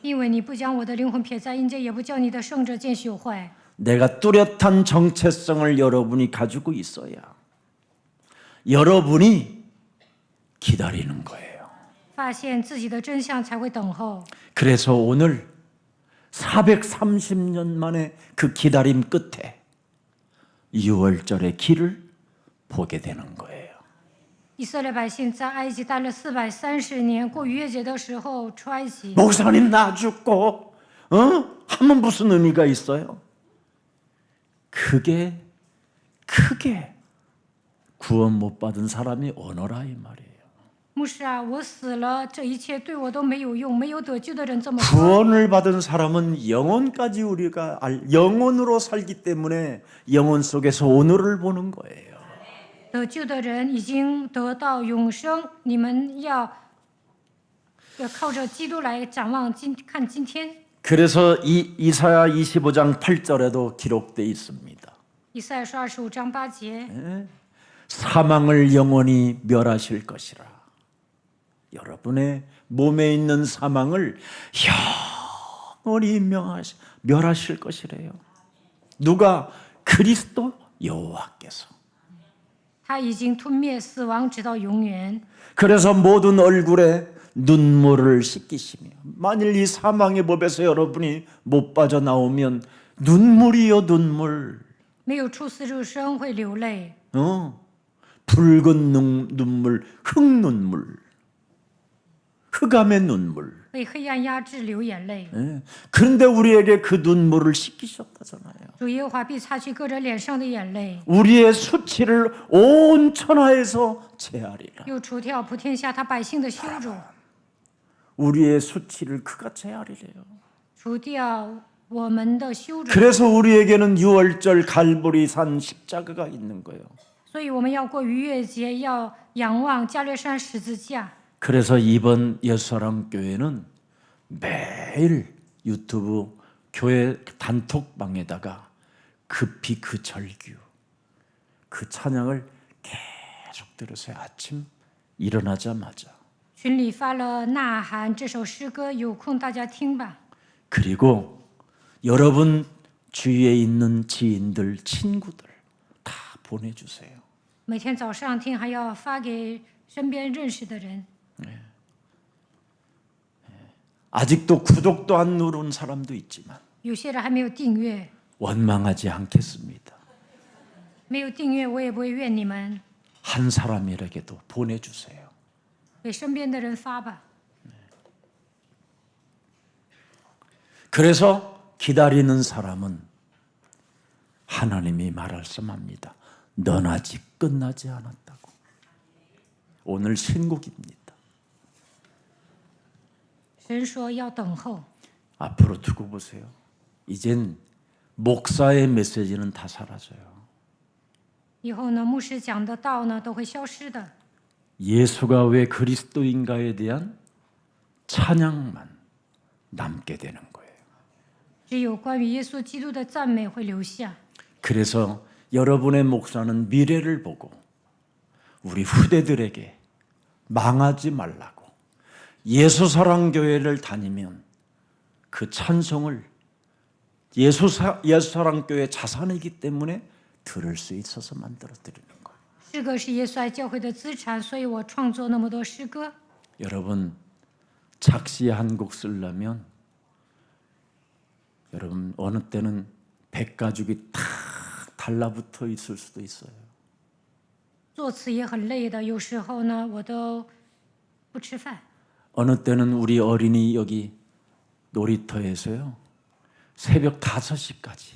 因为你不将我的灵魂撇在阴间，也不叫你的圣者见朽坏。 내가 뚜렷한 정체성을 여러분이 가지고 있어야 여러분이 기다리는 거예요. 发现自己的真相才会等候。 그래서 오늘 430년 만에 그 기다림 끝에 6월절의 길을 보게 되는 거예요. 以色列百姓在埃及待了430年，过逾越节的时候出埃及。 목사님 나 죽고 하면 무슨 의미가 있어요? 그게 크게 구원 못 받은 사람이 오너라 이 말이에요. 牧师啊，我死了，这一切对我都没有用，没有得救的人这么说。 구원을 받은 사람은 영혼까지 우리가 영혼으로 살기 때문에 영혼 속에서 오늘을 보는 거예요. 得救的人已经得到永生，你们要靠着基督来展望看今天。 그래서 이사야 25장 8절에도 기록되어 있습니다. 以赛亚书25章8节， 사망을 영원히 멸하실 것이라. 여러분의 몸에 있는 사망을 영원히 멸하실 것이래요. 누가? 그리스도 여호와께서. 他已经吞灭死亡，直到永远。 그래서 모든 얼굴에 눈물을 씻기시며, 만일 이 사망의 법에서 여러분이 못 빠져나오면 눈물이요 눈물. 没有出死入生会流泪， 붉은 눈물, 흑눈물, 흑암의 눈물. 被黑暗压制流眼泪。 그런데 우리에게 그 눈물을 씻기셨다잖아요. 主耶和华必擦去各人脸上的眼泪， 우리의 수치를 온 천하에서 제하리라. 又除掉普天下他百姓的羞辱， 우리의 수치를 그가 제하리래요. 除掉我们的羞辱。 그래서 우리에게는 유월절 갈보리산 십자가가 있는 거예요. 所以我们要过逾越节，要仰望加略山十字架。 그래서 이번 옛사랑 교회는 매일 유튜브 교회 단톡방에다가 급히 그 절규, 그 찬양을 계속 들으세요. 아침 일어나자마자. 群里发了呐喊这首诗歌，有空大家听吧。 그리고 여러분 주위에 있는 지인들, 친구들 다 보내주세요. 每天早上听，还要发给身边认识的人。 아직도 구독도 안 누른 사람도 있지만 有些人还没有订阅， 원망하지 않겠습니다. 没有订阅我也不会怨你们， 한 사람에게도 보내주세요. 给身边的人发吧。 그래서 기다리는 사람은 하나님이 말씀합니다. 넌 아직 끝나지 않았다고. 오늘 신곡입니다. 神说要等候， 앞으로 두고 보세요. 이젠 목사의 메시지는 다 사라져요. 以后呢，牧师讲的道呢都会消失的， 예수가 왜 그리스도인가에 대한 찬양만 남게 되는 거예요. 只有关于耶稣基督的赞美会留下。 그래서 여러분의 목사는 미래를 보고 우리 후대들에게 망하지 말라고 예수사랑교회를 다니면 그 찬송을 예수사랑교회 자산이기 때문에 들을 수 있어서 만들어 드리는 거예요. 诗歌是耶稣爱教会的资产，所以我创作那么多诗歌。 여러분 작시 한 곡 쓰려면 여러분 어느 때는 100가죽이 탁 달라붙어 있을 수도 있어요. 作词也很累的，有时候呢我都不吃饭。 어느 때는 우리 어린이 여기 놀이터에서요 새벽 5시까지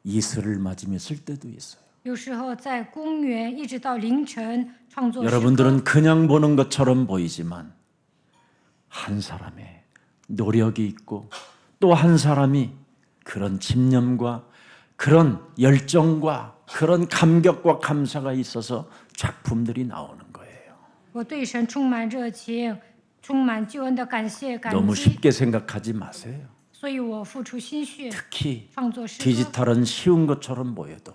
이슬을 맞으며 쓸 때도 있어요. 有时候在公园一直到凌晨创作诗歌。 여러분들은 그냥 보는 것처럼 보이지만 한 사람의 노력이 있고 또 한 사람이 그런 집념과 그런 열정과 그런 감격과 감사가 있어서 작품들이 나오는 거예요. 我对神充满热情，充满救恩的感谢感 너무 激， 쉽게 생각하지 마세요. 所以我付出心血 특히 创作诗歌。 디지털은 쉬운 것처럼 보여도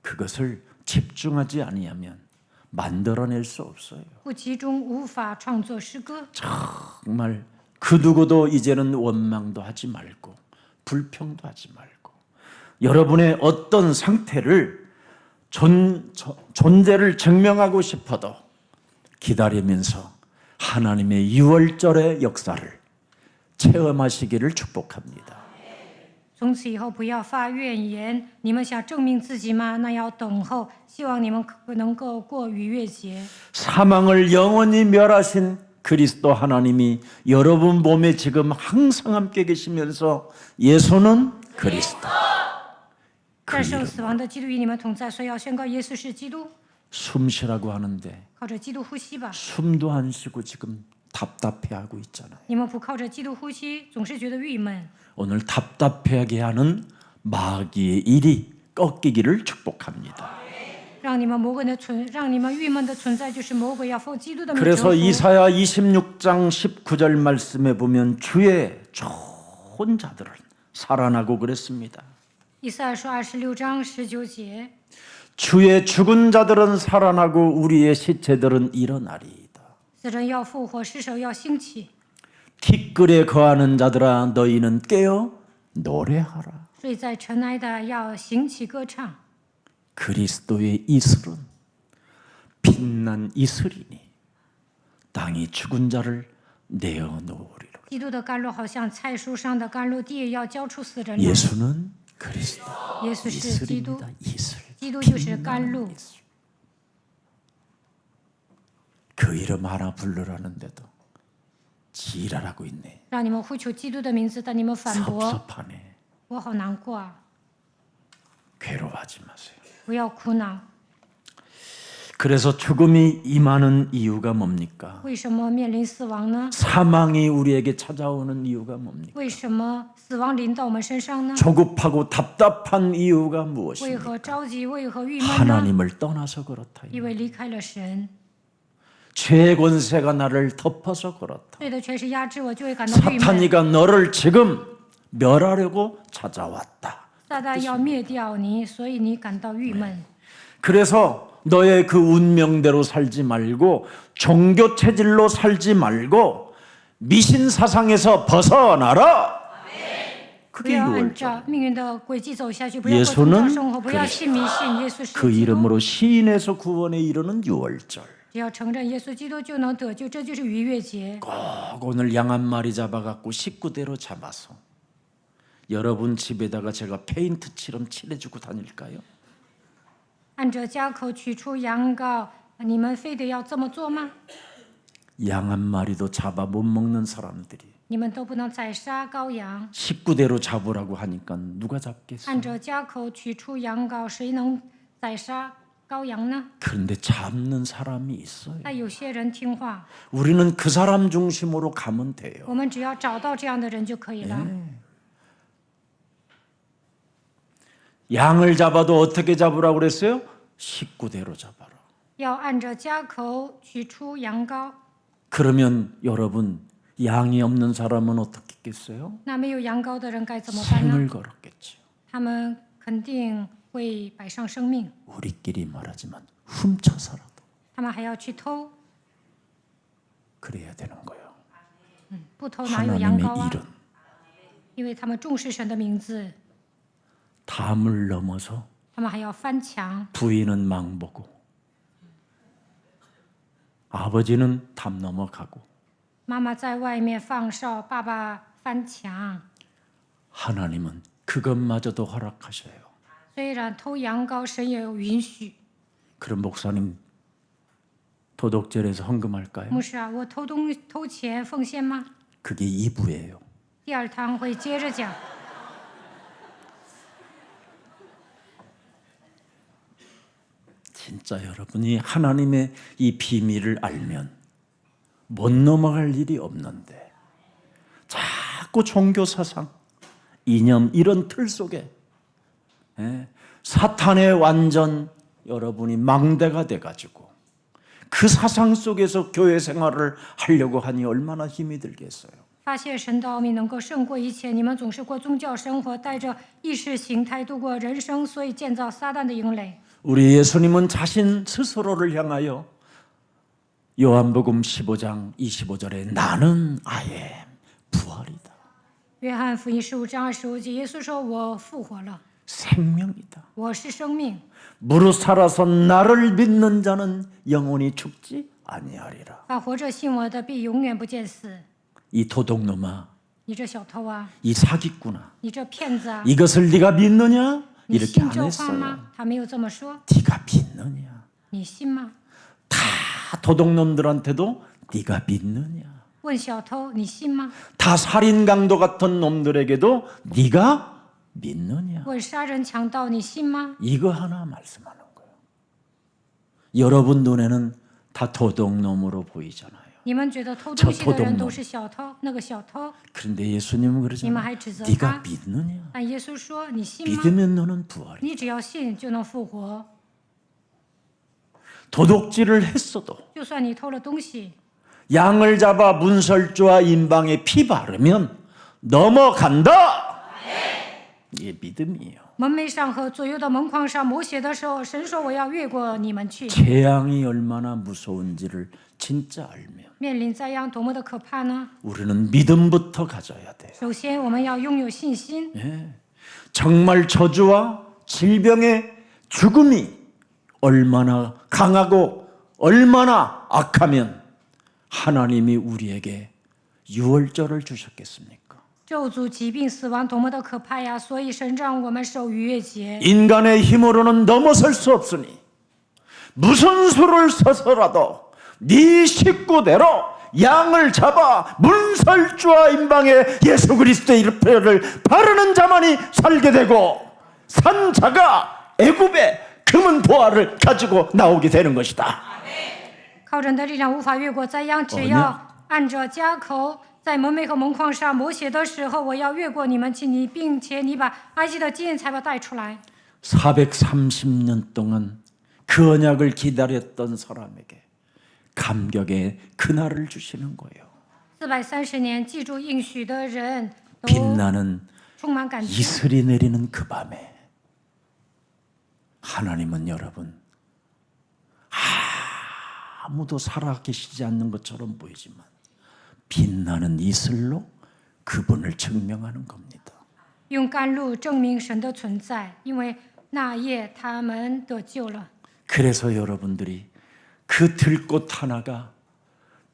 그것을 집중하지 아니하면 만들어낼 수 없어요. 不集中无法创作诗歌。 정말 그 누구도 이제는 원망도 하지 말고 불평도 하지 말고 여러분의 어떤 상태를 존재를 증명하고 싶어도 기다리면서 하나님의 유월절의 역사를 체험하시기를 축복합니다. 从此以后不要发怨言。你们想证明自己吗？那要等候。希望你们能够过逾越节。 사망을 영원히 멸하신 그리스도 하나님이 여러분 몸에 지금 항상 함께 계시면서 예수는 그리스도. 战胜死亡的基督与你们同在，所以要宣告耶稣是基督。 숨 쉬라고 하는데 靠着基督呼吸吧。 숨도 안 쉬고 지금 답답해하고 있잖아요. 你们不靠着基督呼吸，总是觉得郁闷。 오늘 답답해하게 하는 마귀의 일이 꺾이기를 축복합니다. 让你们郁闷的存在，就是魔鬼要奉基督的名征 그래서 服。 이사야 26장 19절 말씀에 보면 주의 좋은 자들은 살아나고 그랬습니다. 以赛亚书26章19节， 주의 죽은 자들은 살아나고 우리의 시체들은 일어나리이다. 死人要复活，尸首要兴起。 티끌에 거하는 자들아 너희는 깨어 노래하라. 睡在尘埃的要兴起歌唱。 그리스도의 이슬은 빛난 이슬이니 땅이 죽은 자를 내어놓으리라. 基督的甘露好像菜树上的甘露地，要交出死人来。 예수는 그리스도 耶稣是基督， 이슬입니다. 이슬. 基督就是甘露。 이슬. 그 이름 하나 부르라는데도 지랄하고 있네. 让你们呼求基督的名字，但你们反驳， 섭섭하네. 我好难过啊！ 괴로워하지 마세요. 不要苦恼。 그래서 죽음이 임하는 이유가 뭡니까? 为什么面临死亡呢？ 사망이 우리에게 찾아오는 이유가 뭡니까? 为什么死亡临到我们身上呢？ 조급하고 답답한 이유가 为 무엇입니까? 何着急？为何郁闷呢？ 하나님을 떠나서 그렇다. 因为离开了神， 죄의 권세가 나를 덮어서 그렇다. 罪的权势压制我，就会感到郁闷。 사탄이가 너를 지금 멸하려고 찾아왔다. 撒旦要灭掉你，所以你感到郁闷。 그래서 너의 그 운명대로 살지 말고 종교 체질로 살지 말고 미신 사상에서 벗어나라. 不 그게 要按 유월절. 照命运的轨迹走下去，不要过 예수는 宗教生活，不要信迷信。耶稣是 그 基督， 이름으로 시인에서 구원에 이르는 유월절. 只要承认耶稣基督就能得救，这就是逾越节。 꼭 오늘 양 한 마리 잡아갖고 식구대로 잡아서 여러분 집에다가 제가 페인트처럼 칠해주고 다닐까요? 按着家口取出羊羔，你们非得要这么做吗？ 양 한 마리도 잡아 못 먹는 사람들이 你们都不能宰杀羔羊。 식구대로 잡으라고 하니까 누가 잡겠어? 按着家口取出羊羔，谁能宰杀羔羊呢？ 그런데 잡는 사람이 있어요. 那有些人听话， 우리는 그 사람 중심으로 가면 돼요. 我们只要找到这样的人就可以了。 양을 잡아도 어떻게 잡으라고 그랬어요? 식구대로 잡아라. 要按着家口取出羊羔。 그러면 여러분 양이 없는 사람은 어떻겠어요? 那没有羊羔的人该怎么办呢？ 생을 걸었겠죠. 他们肯定会摆上生命， 우리끼리 말하지만 훔쳐서라도 他们还要去偷， 그래야 되는 거예요. 不偷哪有羊 하나님의 羔啊？ 일은 因为他们重视神的名字， 담을 넘어서 他们还要翻墙。 부인은 망보고 아버지는 담 넘어가고 妈妈在外面放哨，爸爸翻墙。 하나님은 그것마저도 허락하셔요. 虽然偷羊羔，神也有允许。 그럼 목사님 도덕절에서 헌금할까요? 牧师啊，我偷钱奉献吗？ 그게 2부예요. 第二堂会接着讲。 진짜 여러분이 하나님의 이 비밀을 알면 못 넘어갈 일이 없는데 자꾸 종교 사상, 이념 이런 틀 속에 사탄의 완전 여러분이 망대가 돼가지고 그 사상 속에서 교회 생활을 하려고 하니 얼마나 힘이 들겠어요. 发现神的奥秘能够胜过一切，你们总是过宗教生活，带着意识形态度过人生，所以建造撒旦的营垒。 우리 예수님은 자신 스스로를 향하여 요한복음 15장 25절에 나는 아예 부활이다. 约翰福音15章25节，耶稣说：“我复活了， 생명이다. 我是生命。 무릇 살아서 나를 믿는 자는 영원히 죽지 아니하리라. 凡活着信我的，必永远不见死。 이 도둑놈아, 你这小偷啊， 이 사기꾼아, 你这骗子啊， 이것을 네가 믿느냐? 你 이렇게 信 안 这话 했어요. 吗？他没有这么说。 네가 믿느냐? 你信吗？ 다 도둑놈들한테도 네가 믿느냐? 问小偷，你信吗？ 다 살인 강도 같은 놈들에게도 네가 믿느냐? 问杀人强盗，你信吗？ 이거 하나 말씀하는 거예요. 여러분 눈에는 다 도둑놈으로 보이잖아요. 你们觉得偷东西的人 저 都是小偷，那个小偷。 그런데 예수님은 你们 그러잖아요. 还指责 네가 他， 믿느냐? 但耶稣说：“你信吗？ 믿으면 너는 부활이. 你只要信就能复活。 도둑질을 했어도 就算你偷了东西， 양을 잡아 문설주와 인방에 피 바르면 넘어간다. 이게 믿음이에요. 门楣上和左右的门框上摹写的时候，神说我要越过你们去。 재앙이 얼마나 무서운지를 진짜 알면 面临灾殃多么的可怕呢？ 우리는 믿음부터 가져야 돼요. 首先，我们要拥有信心。 정말 저주와 질병의 죽음이 얼마나 강하고 얼마나 악하면 하나님이 우리에게 유월절을 주셨겠습니까? 咒诅、疾病、死亡多么的可怕呀！所以神让我们守逾越节。 인간의 힘으로는 넘어설 수 없으니 무슨 수를 써서라도 네 식구대로 양을 잡아 문설주와 임방에 예수 그리스도의 이름표를 바르는 자만이 살게 되고 산 자가 애굽의 금은 보화를 가지고 나오게 되는 것이다. 靠人的力量无法越过灾殃，只要按着家口在门楣和门框上摹写的时候，我要越过你们去，你并且你把埃及的金财宝带出来。 430년 동안 그 언약을 기다렸던 사람에게 감격의 그날을 주시는 거예요. 430年记住应许的人都 빛나는 充满感激。 이슬이 내리는 그 밤에 하나님은 여러분 아무도 살아계시지 않는 것처럼 보이지만 빛나는 이슬로 그분을 증명하는 겁니다. 用甘露证明神的存在，因为那夜他们得救了。 그래서 여러분들이 그 들꽃 하나가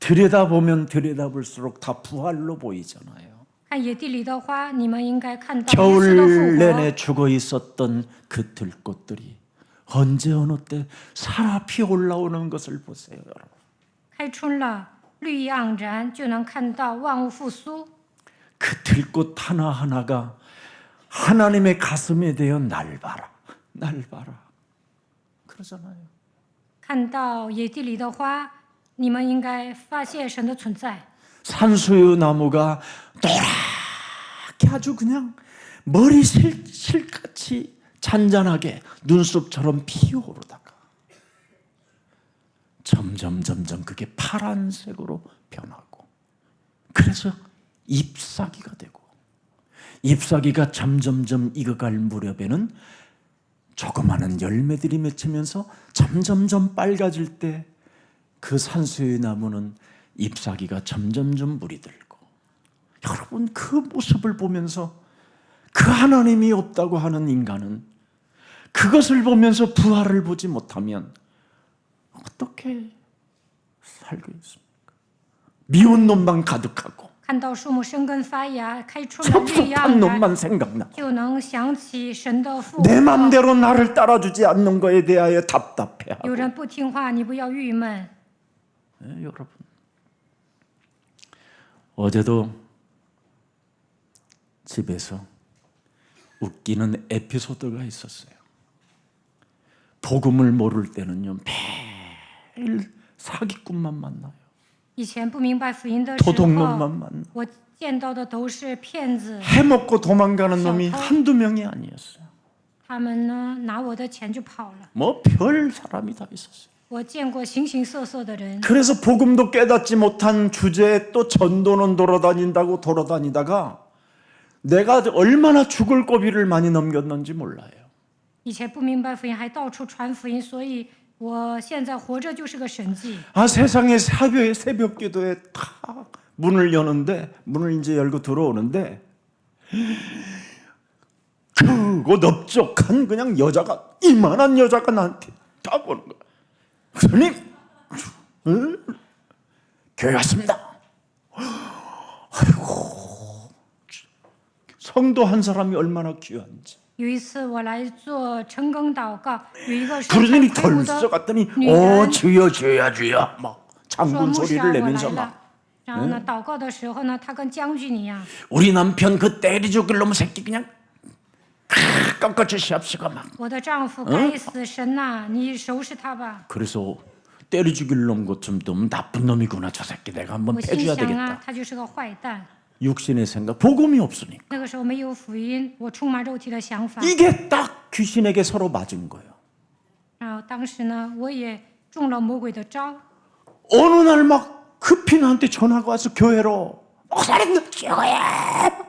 들여다보면 들여다볼수록 다 부활로 보이잖아요. 看野地里的花，你们应该看到耶稣的 겨울 复活。 내내 죽어 있었던 그 들꽃들이 언제 어느 때 살아 피 올라오는 것을 보세요, 여러분. 开春了，绿意盎然，就能看到万物复苏。 그 들꽃 하나하나가 하나님의 가슴에 대어 날 봐라, 날 봐라. 그러잖아요. 看到野地里的花，你们应该发现神的存在。 산수유 나무가 노랗게 아주 그냥 머리 실같이 잔잔하게 눈썹처럼 피어오르다가 점점 그게 파란색으로 변하고 그래서 잎사귀가 되고 잎사귀가 점점 익어갈 무렵에는 조그마한 열매들이 맺히면서 점점 빨가질 때 그 산수유 나무는 잎사귀가 점점 물이 들고 여러분 그 모습을 보면서 그 하나님이 없다고 하는 인간은 그것을 보면서 부활을 보지 못하면 어떻게 살고 있습니까? 미운 놈만 가득하고 看到树木生根发芽，开春了，绿意 섭섭한 盎然， 놈만 생각나. 就能想起神的复 내 活。 맘대로 나를 따라주지 않는 거에 대하여 답답해하고 有人不听话，你不要郁闷。 네, 여러분 어제도 집에서 웃기는 에피소드가 있었어요. 복음을 모를 때는요 매일 사기꾼만 만나요. 以前不明白福音的时候， 도둑놈만 만나. 我见到的都是骗子， 해먹고 도망가는 놈이 한두 명이 아니었어요. 他们呢拿我的钱就跑了。 뭐 별 사람이 다 있었어요. 我见过形形色色的人， 그래서 복음도 깨닫지 못한 주제에 또 전도는 돌아다닌다고 돌아다니다가 내가 얼마나 죽을 고비를 많이 넘겼는지 몰라요. 以前不明白福音，还到处传福音，所以我现在活着就是个神迹。 아 세상에 새벽 기도에 탁 문을 여는데 문을 이제 열고 들어오는데 크고 넓적한 그냥 여자가 이만한 여자가 나한테 딱 오는 거야. 스님, 교회 왔습니다. 아이고 성도 한 사람이 얼마나 귀한지. 有一次我来做晨更祷告，有一个身材 그러더니 魁梧的 덜썩갔더니 女人 주여 주여 주여 막 说：“ 장군 牧师啊， 소리를 我来 내면서 了 막 。”然后呢，祷告的时候呢，他跟将军一样。 우리 남편 그 때리 죽일 놈 새끼 그냥 꺾어 주시옵시고 막 我的丈夫该死，神呐，你收拾他吧。 그래서 때려 죽일 놈 것좀 좀 나쁜 놈이구나 저 새끼 내가 한번 我心 패줘야 想啊 되겠다 ，他就是个坏蛋。 육신의 생각 복음이 없으니까 那个时候没有福音，我充满肉体的想法。 이게 딱 귀신에게 서로 맞은 거예요. 然后当时呢，我也中了魔鬼的招。 어느 날 막 급히 나한테 전화가 와서 교회로 목사님 교회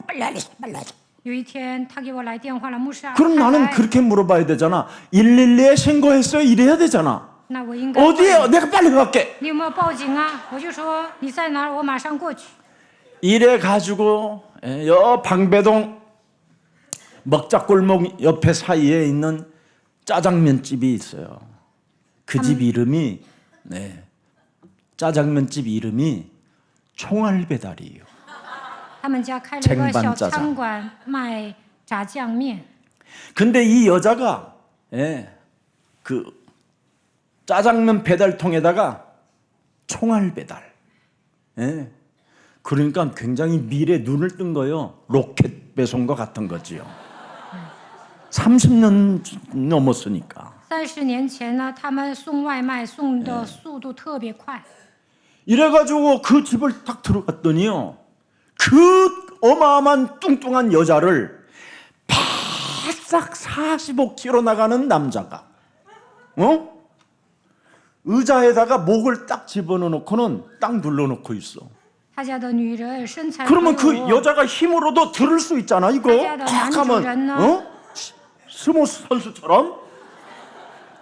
빨리 알리세요 빨리 하자 有一天他给我来电话了，牧师啊， 그럼 他 나는 来 그렇게 물어봐야 되잖아. 112에 신고했어요? 이래야 되잖아. 那我应该 어디에요? 내가 빨리 갈게. 你有没有报警啊？我就说你在哪儿，我马上过去。 이래 가지고 여 방배동 먹자골목 옆에 사이에 있는 짜장면집이 있어요. 그 집 이름이 짜장면집 이름이 총알배달이에요. 他们家开了一个小 쟁반 짜장 餐馆，卖炸酱面。 근데 이 여자가 그 짜장면 배달통에다가 총알 배달. 그러니까 굉장히 미래 눈을 뜬 거예요. 로켓 배송과 같은 거지요. 30년 넘었으니까. 30年前呢，他们送外卖送的速度特别快。 이래가지고 그 집을 딱 들어갔더니요. 그 어마어마한 뚱뚱한 여자를 바싹 45kg 나가는 남자가 의자에다가 목을 딱 집어넣고는 딱 눌러놓고 있어. 他家的女人身材 그러면 很 그 有 여자가 힘으로도 들을 수 있잖아. 이거 맞아요. 탁 남주는 하면 스모 선수처럼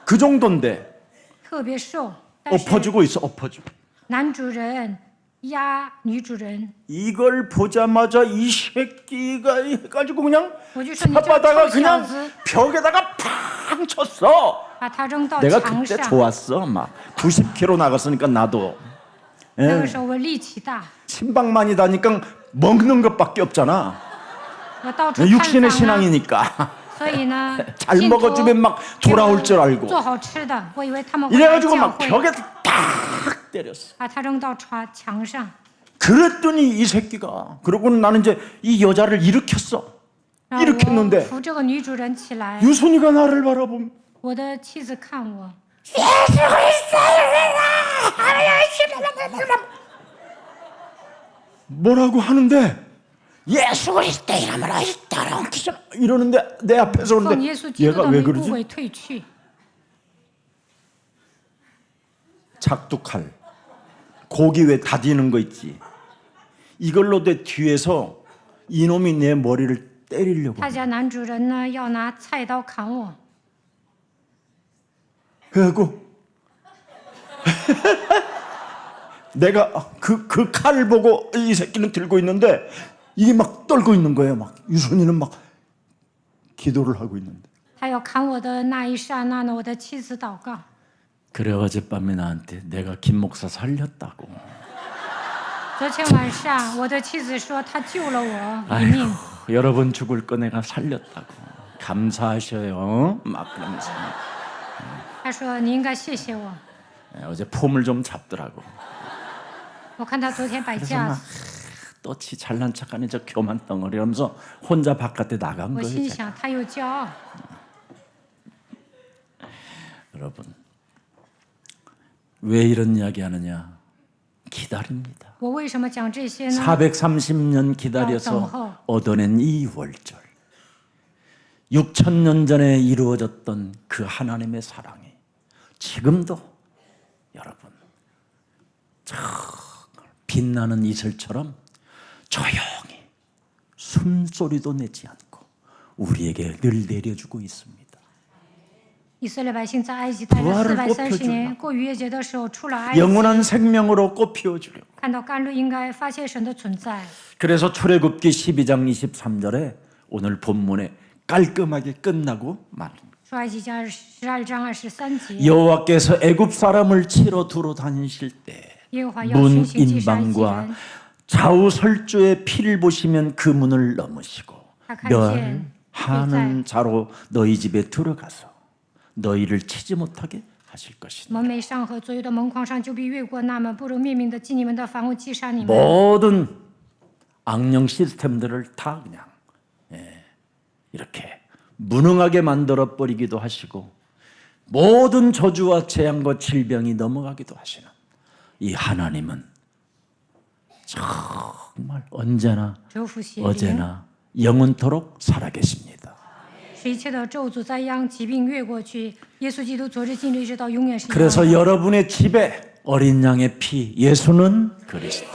그 정도인데 特别瘦，但是 엎어지고 있어. 엎어지고. 男主人压女主人， 이걸 보자마자 이 새끼가 해가지고 그냥 我就说你这 혓바닥을 臭小 그냥 子， 벽에다가 팡 쳤어. 把他扔到 내가 墙 그때 上。 좋았어. 막 90kg 나갔으니까 나도 那个时候我力气大， 친박만이 다니까 먹는 것밖에 없잖아. 我到处探 육신의 访啊， 신앙이니까 所以呢， 잘 信徒 먹어주면 막 돌아올 줄 알고 做好吃的，我以为他们会来 이래가지고 教 막 会， 벽에 탁 때렸어. 把他扔到墙上。 그랬더니 이 새끼가 그러고는 나는 이제 이 여자를 일으켰어. 然后 일으켰는데 我扶这个女主人起来， 유순이가 나를 바라보면 我的妻子看我， 뭐라고 하는데 예수 그리스도 이름으로 이따라 기자 이러는데 내 앞에서 奉 오는데 耶稣基督 얘가 的 왜 名不 그러지? 会退去。 작두칼 고기 왜 다지는 거 있지? 이걸로 내 뒤에서 이놈이 내 머리를 때리려고 他家男主人呢要拿菜刀砍我， 그래갖고 내가 그 칼을 보고 이 새끼는 들고 있는데 이게 막 떨고 있는 거예요. 막 유순이는 막 기도를 하고 있는데 他要砍我的那一刹那呢，我的妻子祷告。 그래 어젯밤에 나한테 내가 김 목사 살렸다고 昨天晚上，我的妻子说她救了我一命。 아이고, 여러분 죽을 거 내가 살렸다고 감사하셔요. 막 그러면서 她说你应该谢谢我。 어제 폼을 좀 잡더라고. 我看她昨天摆 그래서 架 막 子， 또치 잘난 척하는 저 교만 덩어리 하면서 혼자 바깥에 나간 我 거예요. 心 제가. 想她又骄傲。 여러분 왜 이런 이야기 하느냐? 기다립니다. 我为什么讲这些呢？ 430년 기다려서 얻어낸 이 월절 6,000년 전에 이루어졌던 그 하나님의 사랑이 지금도 여러분 정말 빛나는 이슬처럼 조용히 숨소리도 내지 않고 우리에게 늘 내려주고 있습니다. 以色列百姓在埃及待了 부활을 430年， 꽃 过逾越节的时候出了埃及， 영원한 생명으로 꽃 피워주려고. 看到甘露，应该发现神的存在。 그래서 출애굽기 12장 23절에 오늘 본문에 깔끔하게 끝나고 말합니다. 出埃及记12章23节， 여호와께서 애굽 사람을 치러 두루 다니실 때 耶和华要 문 巡行击杀埃及 인방과 人， 좌우 설주의 피를 보시면 그 문을 넘으시고 멸하는 자로 너희 집에 들어가서 너희를 치지 못하게 하실 것이다. 蒙美上和左右的门框上就必越过那么不如灭命的进你们的房屋击杀你们。 모든 악령 시스템들을 다 그냥 이렇게 무능하게 만들어 버리기도 하시고 모든 저주와 재앙과 질병이 넘어가기도 하시는 이 하나님은 정말 언제나 周复写灵， 어제나 영원토록 살아계십니다. 使一切的咒诅灾殃疾病越过去。耶稣基督昨日今日一直到永远是一样的。 그래서 여러분의 집에 어린 양의 피 예수는 그리스도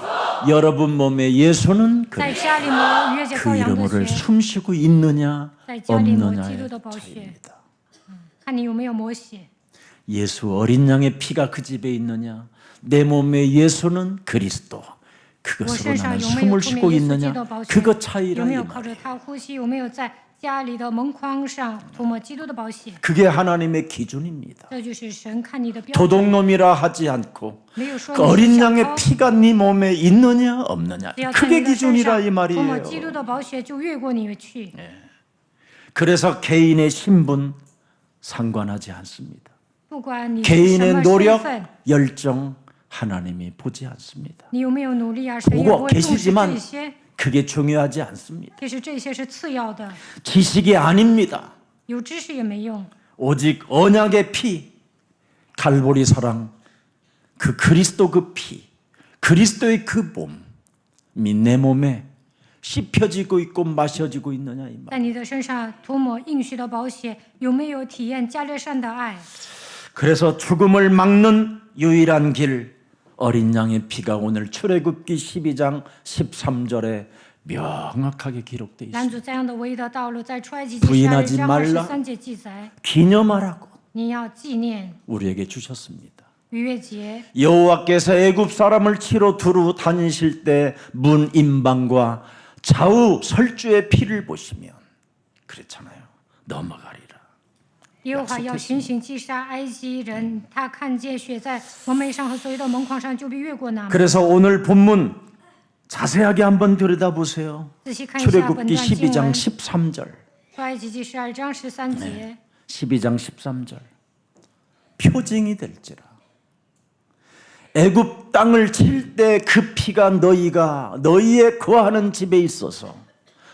여러분 몸에 예수는 在 그리스도 家里抹逾越节 그 羔羊的 이름을 血， 숨쉬고 있느냐 在家里抹基 없느냐의 督的宝血， 차이입니다. 看你有没有抹血。 예수 어린 양의 피가 그 집에 있느냐 내 몸에 예수는 그리스도 我 그것으로 身上 나는 有没有 숨을 涂抹 쉬고 耶稣基督 있느냐 的宝血？ 그것 차이라 有没 이 有靠着 말이에요. 他呼吸？有没有在家里的门框上涂抹基督的宝血？ 그게 하나님의 기준입니다. 这就是神看你的标准， 도둑놈이라 하지 않고 没有说 그 你是 어린 小 양의 偷。 피가 네 몸에 있느냐 없느냐 只要在 그게 你的身 기준이라 이 上涂抹基 말이에요. 督的宝血，就越过你去。 그래서 개인의 신분 상관하지 않습니다. 不管你是什 개인의 么身 노력 份， 열정 하나님이 보지 않습니다. 你有没有努力啊？神也 보고 不会重视 계시지만 这些， 그게 중요하지 않습니다. 其实这些是次要的， 지식이 아닙니다. 有知识也没用。 오직 언약의 피, 갈보리 사랑, 그 그리스도 그 피, 그리스도의 그 몸이 내 몸에 씹혀지고 있고 마셔지고 있느냐 이 말. 在你的身上涂抹应许的宝血，有没有体验加略山的爱？ 그래서 죽음을 막는 유일한 길 어린 양의 피가 오늘 출애굽기 12장 13절에 명확하게 기록되어 拦 있습니다. 阻这样的唯一的道路，在出埃及记 부인하지 12章 말라 23节记载， 기념하라고 你要纪念 우리에게 주셨습니다. 逾越节。 여호와께서 애굽 사람을 치러 두루 다니실 때 문 임방과 좌우 설주의 피를 보시면 그랬잖아요. 넘어가리라. 耶和华要行刑击杀埃及人，他看见血在门楣上和所有的门框上，就必越过那门。 그래서 오늘 본문 자세하게 한번 들여다보세요. 仔细看一下本 출애굽기 段经 12장 文， 13절. 出埃及记12章13节， 12장 13절. 표징이 될지라. 애굽 땅을 칠 때 그 피가 너희가 너희의 거하는 집에 있어서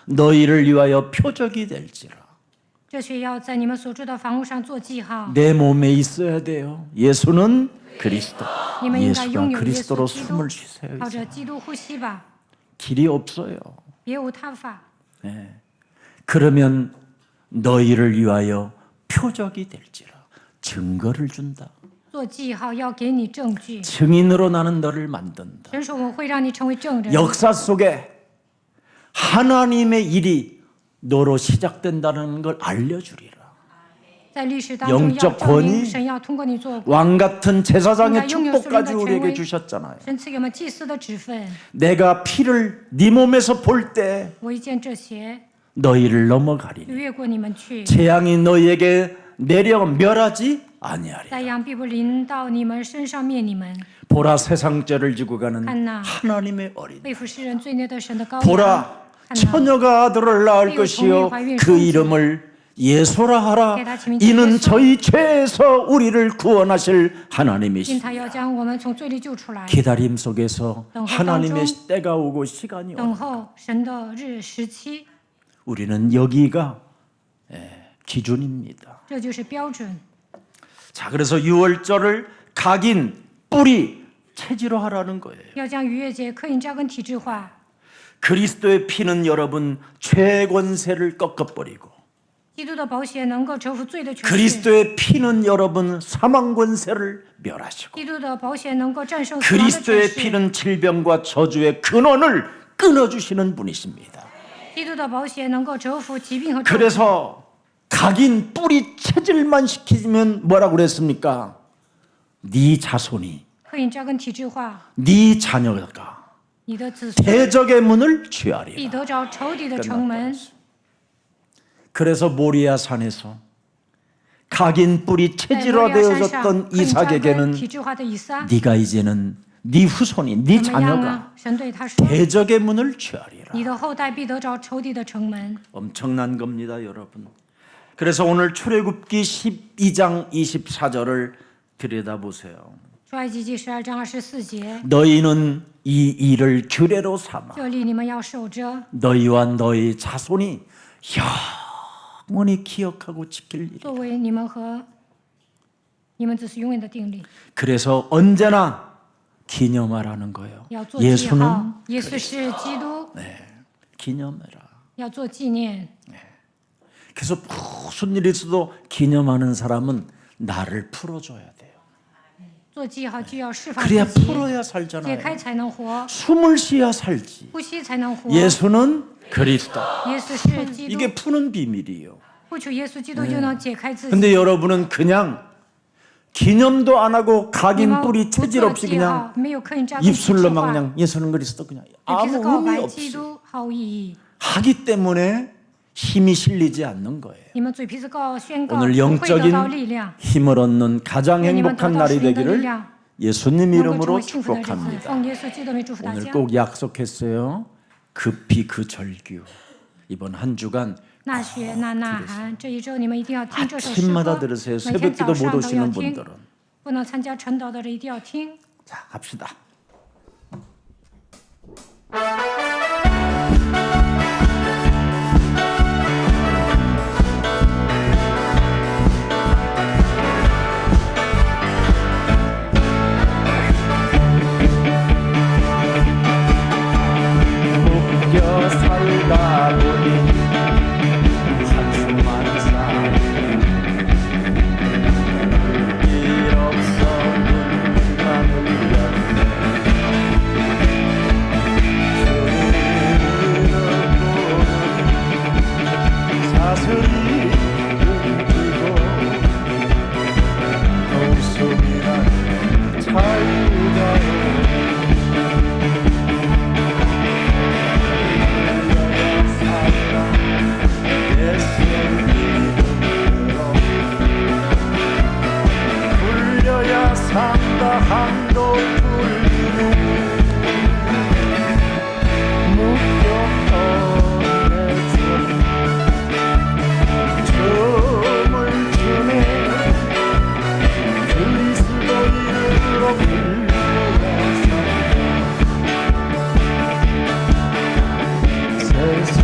너희를 위하여 표적이 될지라. 这血要在你们所住的房屋上做记号。 내 몸에 있어야 돼요. 예수는 그리스도. 你们应该 예수가 拥有耶 그리스도로 稣基督 숨을 쉬세요. ，靠着基督呼吸吧， 길이 없어요. 别无他法。 그러면 너희를 위하여 표적이 될지라. 증거를 준다. 做记号要给你证据。 증인으로 나는 너를 만든다. 神说我会让你成为证人。 역사 속에 하나님의 일이 너로 시작된다는 걸 알려주리라. 在历史当中要 영적 证明 권위 神要通过你做， 왕 같은 제사장의 그러니까 영역 축복까지 수련의 우리에게权威. 주셨잖아요. 神赐给我们祭司的职分。 내가 피를 네 몸에서 볼 때 我一见这些， 너희를 就 넘어가리니 越过你们去。 재앙이 너희에게 내려 멸하지 아니하리라. 灾殃必不临到你们身上灭你们。 보라 세상 죄를 지고 가는 하나. 하나님의 어린 背负世人罪孽的神的羔羊。 보라 看哪， 처녀가 아들을 낳을 것이요 그 이름을 예수라 하라. 이는 저희 죄에서 우리를 구원하실 因 하나님이시다. 他要将我们从罪里救出来。 기다림 속에서 동 하나님의 동 때가 오고 시간이 等 오고 候神的日时期， 우리는 여기가 기준입니다. 这就是标准。 자, 그래서 유월절을 각인 뿌리 체질로 하라는 거예요. 要将逾越节刻印扎根体制化。 그리스도의 피는 여러분 죄 권세를 꺾어버리고 基督的宝血能够折服罪的权势， 그리스도의 피는 여러분 사망 권세를 멸하시고 基督的宝血能够战胜死亡的权 그리스도의 势， 피는 질병과 저주의 근원을 끊어주시는 분이십니다. 基督的宝血能够折服疾病和咒诅。 그래서 각인 뿌리 체질만 시키면 뭐라고 그랬습니까? 네 자손이 刻印扎根体制化， 네 자녀가 你的子孙 대적의 문을 必 취하리라. 得着仇敌的城门。 그래서 모리아 산에서 각인 뿌리 在 체질화 摩利亚山上 되어졌던 刻印扎根 이삭에게는 体制化的以撒， 네가 이제는 네 후손이 네 怎么样 자녀가 呢？神对他说 대적의 문을 취하리라. 你的后代必得着仇敌的城门。 엄청난 겁니다, 여러분. 그래서 오늘 출애굽기 12장 24절을 들여다보세요. 出埃及记12章24节， 너희는 이 일을 규례로 삼아 这里你们要守着， 너희와 너희 자손이 영원히 기억하고 지킬 일. 作为你们和你们子孙永远的定力， 그래서 언제나 기념하라는 거예요. 要做记 예수는 号。耶稣是基督， 기념해라. 要做纪念。 그래서 무슨 일이 있어도 기념하는 사람은 나를 풀어줘야 돼요. 做记号就要释放 그래야 自己， 풀어야 解 살잖아요. 开才能活， 숨을 쉬어야 살지. 呼吸才能活。 예수는 그리스도. 耶稣是基督， 이게 푸는 비밀이에요. 不求耶稣基督就能解开自己。 근데 여러분은 그냥 기념도 안 하고 你 각인 们 뿌리 不 체질 做 없이 记 그냥 号，没有刻印扎根不 입술로만 说话， 그냥 예수는 그리스도 그냥 嘴皮 아무 子告 의미 白基 없이 督毫无意义。 하기 때문에 힘이 실리지 않는 거예요. 你们嘴皮子宣告 오늘 不会得到 영적인 力量， 힘을 얻는 가장 愿你们得 행복한 到 날이 属灵的力 되기를 量， 예수님 能够成 이름으로 为幸福的日子。 축복합니다. 奉耶稣基督名祝福大 오늘 家。 꼭 약속했어요. 급히 그 절규. 이번 한 주간 那雪那呐喊，这一周你们一定要听这首诗 아침마다 歌， 들으세요. 每天 새벽기도 早 못 上都要 오시는 听。 분들은. 不能参加晨祷的人一定要听。 자, 갑시다. 묶여 살다 보니 한숨만 쌓이네. 길 없어 눈만 흘렸네. 주님을 사슬이 끊기고 웃음이란 자유가 불려야 산다 한도 풀리는 묶였던 내 춤을 추네. 그리스도 이름으로 불려야 산다. 세상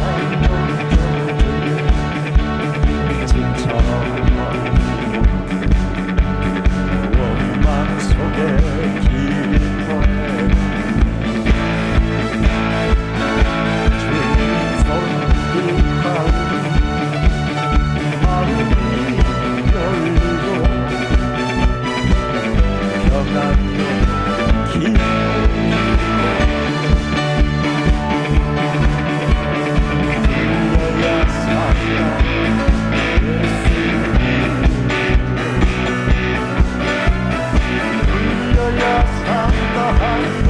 원망 속에 길 보내 주님 손길하고 마음이 열리고 평안의 길 불려야 산다. 불려야 산다 한도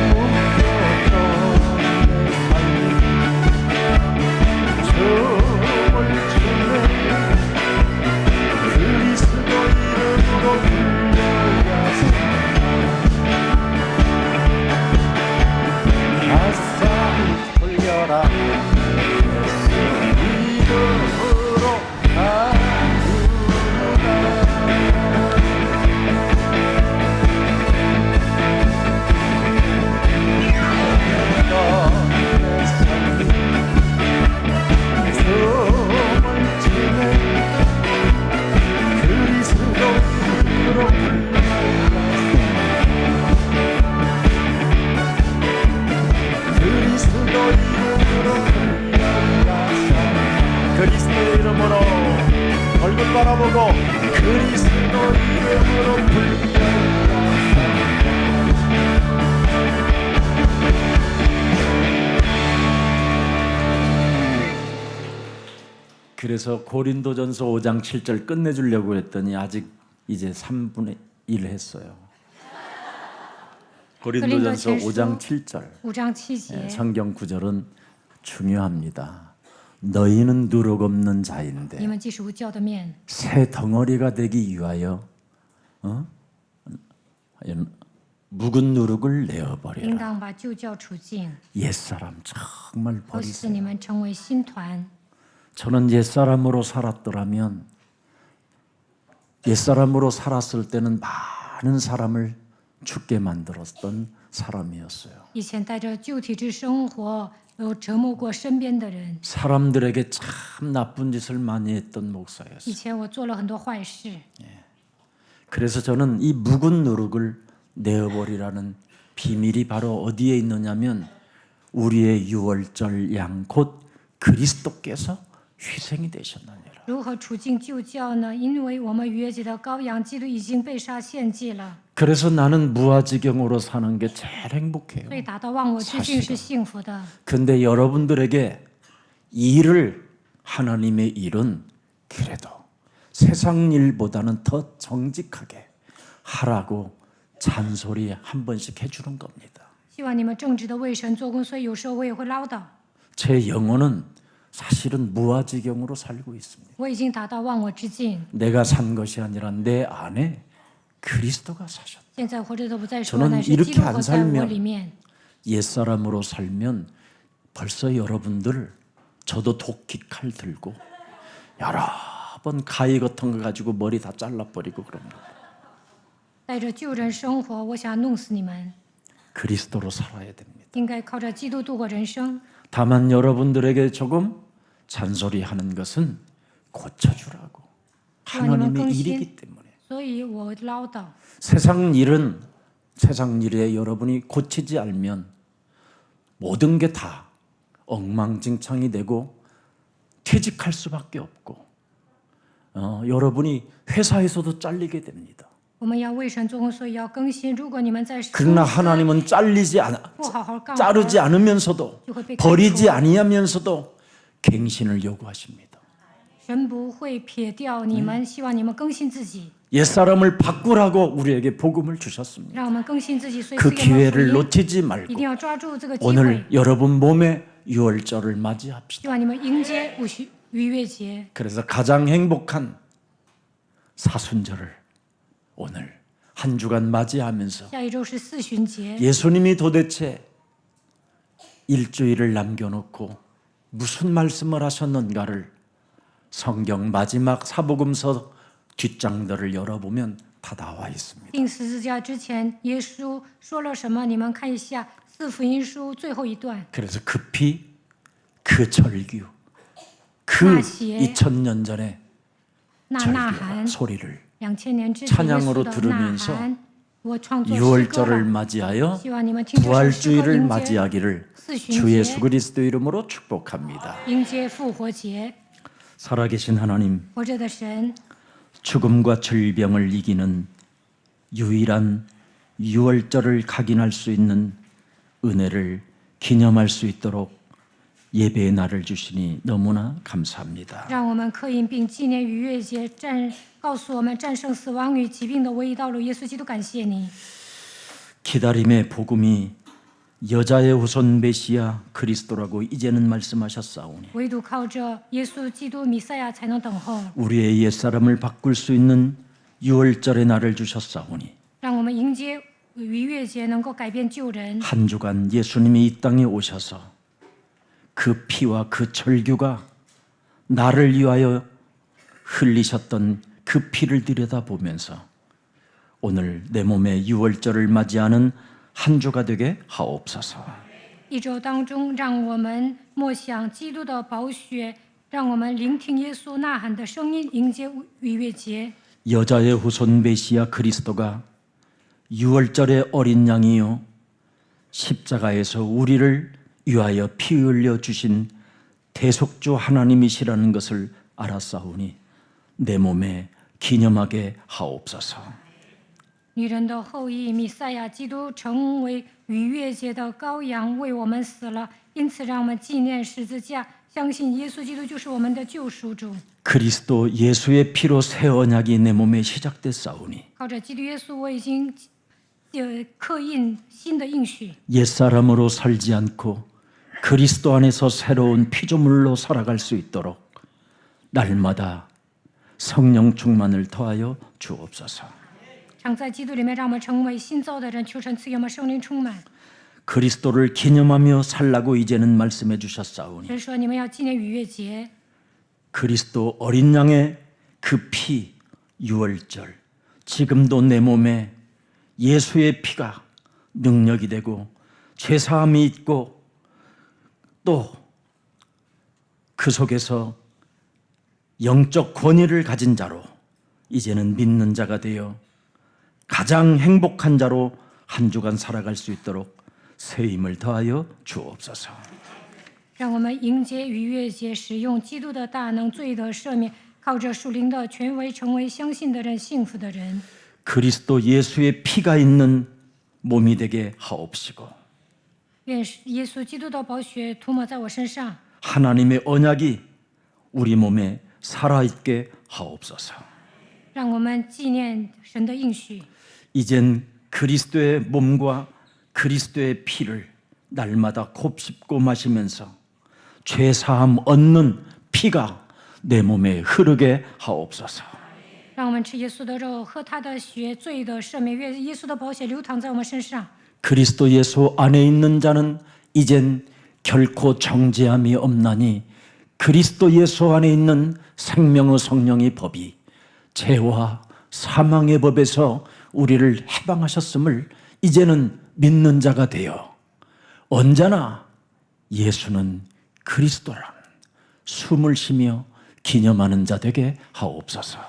묶였던 내 삶이 춤을 추네. 그리스도 이름으로 불려야 산다. 아싸 풀려라 예수 이름으로 그리스도 이름으로 얼굴 바라보고 그리스도 이름으로 불려야 그래서 고린도전서 5장 7절 끝내주려고 했더니 아직 이제 3분의 1 했어요. 고린도전서 5장 7절 5章7节， 성경 구절은 중요합니다. 너희는 누룩 없는 你 자인데 们既是无教的面， 새 덩어리가 되기 위하여 묵은 누룩을 应 내어버리라. 当把旧教除尽， 옛사람 정말 好使 버리세요. 你们成为新团。 저는 옛사람으로 살았더라면 옛사람으로 살았을 때는 많은 사람을 죽게 만들었던 사람이었어요. 以前带着旧体质生活，有折磨过身边的人。 사람들에게 참 나쁜 짓을 많이 했던 以 목사였어요. 前我做了很多坏事， 그래서 저는 이 묵은 누룩을 내어버리라는 비밀이 바로 어디에 있느냐면 우리의 유월절 양 곧 그리스도께서 희생이 되셨느니라. 如何处境救教呢？因为我们逾越节的羔羊基督已经被杀献祭了， 그래서 나는 무아지경으로 사는 게 제일 행복해요. 所以达到忘我之境是幸福的。 근데 여러분들에게 일을 하나님의 일은 그래도 세상 일보다는 더 정직하게 하라고 잔소리 한 번씩 해주는 겁니다. 希望你们正直的为神做工，所以有时候我也会唠叨。 제 영혼은 사실은 무아지경으로 살고 있습니다. 我已经达到忘我之境， 내가 산 것이 아니라 내 안에 그리스도가 사셨다. 现在活着的不再是 저는 我，乃是 이렇게 基督 안 活在我 살면 里面。 옛사람으로 살면 벌써 여러분들 저도 도끼 칼 들고 여러 번 가위 같은 거 가지고 머리 다 잘라버리고 그럽니다. 带着旧人生活，我想弄死你们。 그리스도로 살아야 됩니다. 应该靠着基督度过人生。 다만 여러분들에게 조금 잔소리하는 것은 고쳐주라고. 하나님의 일이기 때문에. 所以我唠叨。 세상 일에 여러분이 고치지 않으면 모든 게 다 엉망진창이 되고 퇴직할 수밖에 없고 여러분이 회사에서도 잘리게 됩니다. 我们要为神做工，所以要更新。如果你们在 그러나 하나님은 자르지 않으면서도 버리지 아니하면서도 갱신을 요구하십니다. 神不会撇掉你们，希望你们更新自己， 옛사람을 바꾸라고 우리에게 복음을 주셨습니다. 让我们更新自己。所以 그 赐给我们 기회를 福音， 놓치지 一 말고 定要抓住这个机 오늘 会。 여러분 몸에 유월절을 맞이합시다. 希望你们迎接逾越节。 그래서 가장 행복한 사순절을 오늘 한 주간 맞이하면서 下一周是四旬节， 예수님이 도대체 일주일을 남겨놓고 무슨 말씀을 하셨는가를 성경 마지막 사복음서 뒷장들을 열어보면 다 나와 있습니다. 定十字架之前，耶稣说了什么？你们看一下四福音书最后一段。 그래서 급히 그 절규, 그 那些 2000년 전에 呐 절규와 喊， 소리를 2000年之前耶 찬양으로 稣的呐 들으면서 喊，我创作诗歌 유월절을 了。 맞이하여 希望你们听这首诗歌， 부활주의를 迎接 맞이하기를 四旬 주 节， 예수 그리스도 이름으로 축복합니다. 迎接复活节。 살아계신 하나님, 活着的神， 죽음과 질병을 이기는 유일한 유월절을 각인할 수 있는 은혜를 기념할 수 있도록 예배의 날을 주시니 너무나 감사합니다. 让我们刻印并纪念逾越节，告诉我们战胜死亡与疾病的唯一道路。耶稣基督，感谢你。 기다림의 복음이 여자의 후손 메시아 그리스도라고 이제는 말씀하셨사오니 唯独靠着耶稣基督弥赛亚才能等候。 우리의 옛사람을 바꿀 수 있는 유월절의 날을 주셨사오니 让我们迎接逾越节，能够改变旧人。 한 주간 예수님이 이 땅에 오셔서 그 피와 그 절규가 나를 위하여 흘리셨던 그 피를 들여다보면서 오늘 내 몸에 유월절을 맞이하는 한 주가 되게 하옵소서. 一周当中，让我们默想基督的宝血，让我们聆听耶稣呐喊的声音，迎接逾越节。 여자의 후손 메시아 그리스도가 유월절의 어린 양이요 십자가에서 우리를 위하여 피 흘려 주신 대속주 하나님이시라는 것을 알았사오니 내 몸에 기념하게 하옵소서. 女人的后裔弥赛亚基督成为逾越节的羔羊，为我们死了，因此让我们纪念十字架，相信耶稣基督就是我们的救赎主。 그리스도 예수의 피로 새 언약이 내 몸에 시작됐사오니 靠着基督耶稣，我已经刻印新的应许。 옛사람으로 살지 않고 그리스도 안에서 새로운 피조물로 살아갈 수 있도록 날마다 성령 충만을 더하여 주옵소서. 常在基督里面，让我们成为新造的人。求神赐给我们圣灵充满。 그리스도를 기념하며 살라고 이제는 말씀해 주셨사오니 神说：“你们要纪念逾越节， 그리스도 어린 양의 그 피 유월절 지금도 내 몸에 예수의 피가 능력이 되고 죄사함이 있고 또 그 속에서 영적 권위를 가진 자로 이제는 믿는 자가 되어 가장 행복한 자로 한 주간 살아갈 수 있도록 새 힘을 더하여 주옵소서. 让我们迎接逾越节，使用基督的大能，罪得赦免，靠着属灵的权威，成为相信的人，幸福的人。 그리스도 예수의 피가 있는 몸이 되게 하옵시고 愿耶稣基督的宝血涂抹在我身上， 하나님의 언약이 우리 몸에 살아있게 하옵소서. 让我们纪念神的应许。 이젠 그리스도의 몸과 그리스도의 피를 날마다 곱씹고 마시면서 죄 사함 얻는 피가 내 몸에 흐르게 하옵소서. 让我们吃耶稣的肉，喝他的血，罪的赦免，愿耶稣的宝血流淌在我们身上。 그리스도 예수 안에 있는 자는 이젠 결코 정죄함이 없나니 그리스도 예수 안에 있는 생명의 성령의 법이 죄와 사망의 법에서 우리를 해방하셨음을 이제는 믿는 자가 되어 언제나 예수는 그리스도란 숨을 쉬며 기념하는 자 되게 하옵소서.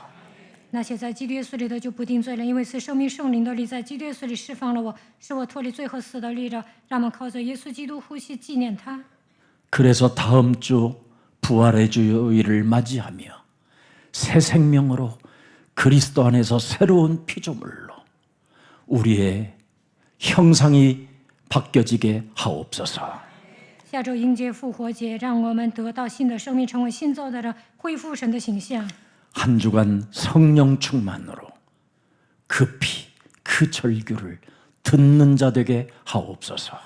那些在基督耶稣里的就不定罪了，因为是生命圣灵的力在基督耶稣里释放了我，使我脱离罪和死的力量。让我们靠着耶稣基督呼吸纪念他。 그래서 다음 주 부활의 주일을 맞이하며 새 생명으로 그리스도 안에서 새로운 피조물로 우리의 형상이 바뀌어지게 하옵소서. 下周迎接复活节，让我们得到新的生命，成为新造的人，恢复神的形象。 한 주간 성령 충만으로 그 피, 그 절규를 듣는 자 되게 하옵소서.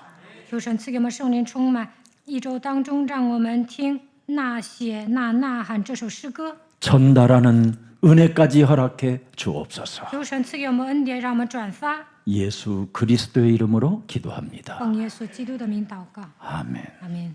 求神赐给我们圣灵充满，一周当中让我们听那血那呐喊这首诗歌。 전달하는 은혜까지 허락해 주옵소서. 求神赐给我们恩典，让我们转发。 예수 그리스도의 이름으로 기도합니다. 奉耶稣基督的名祷告， 아멘. 阿门。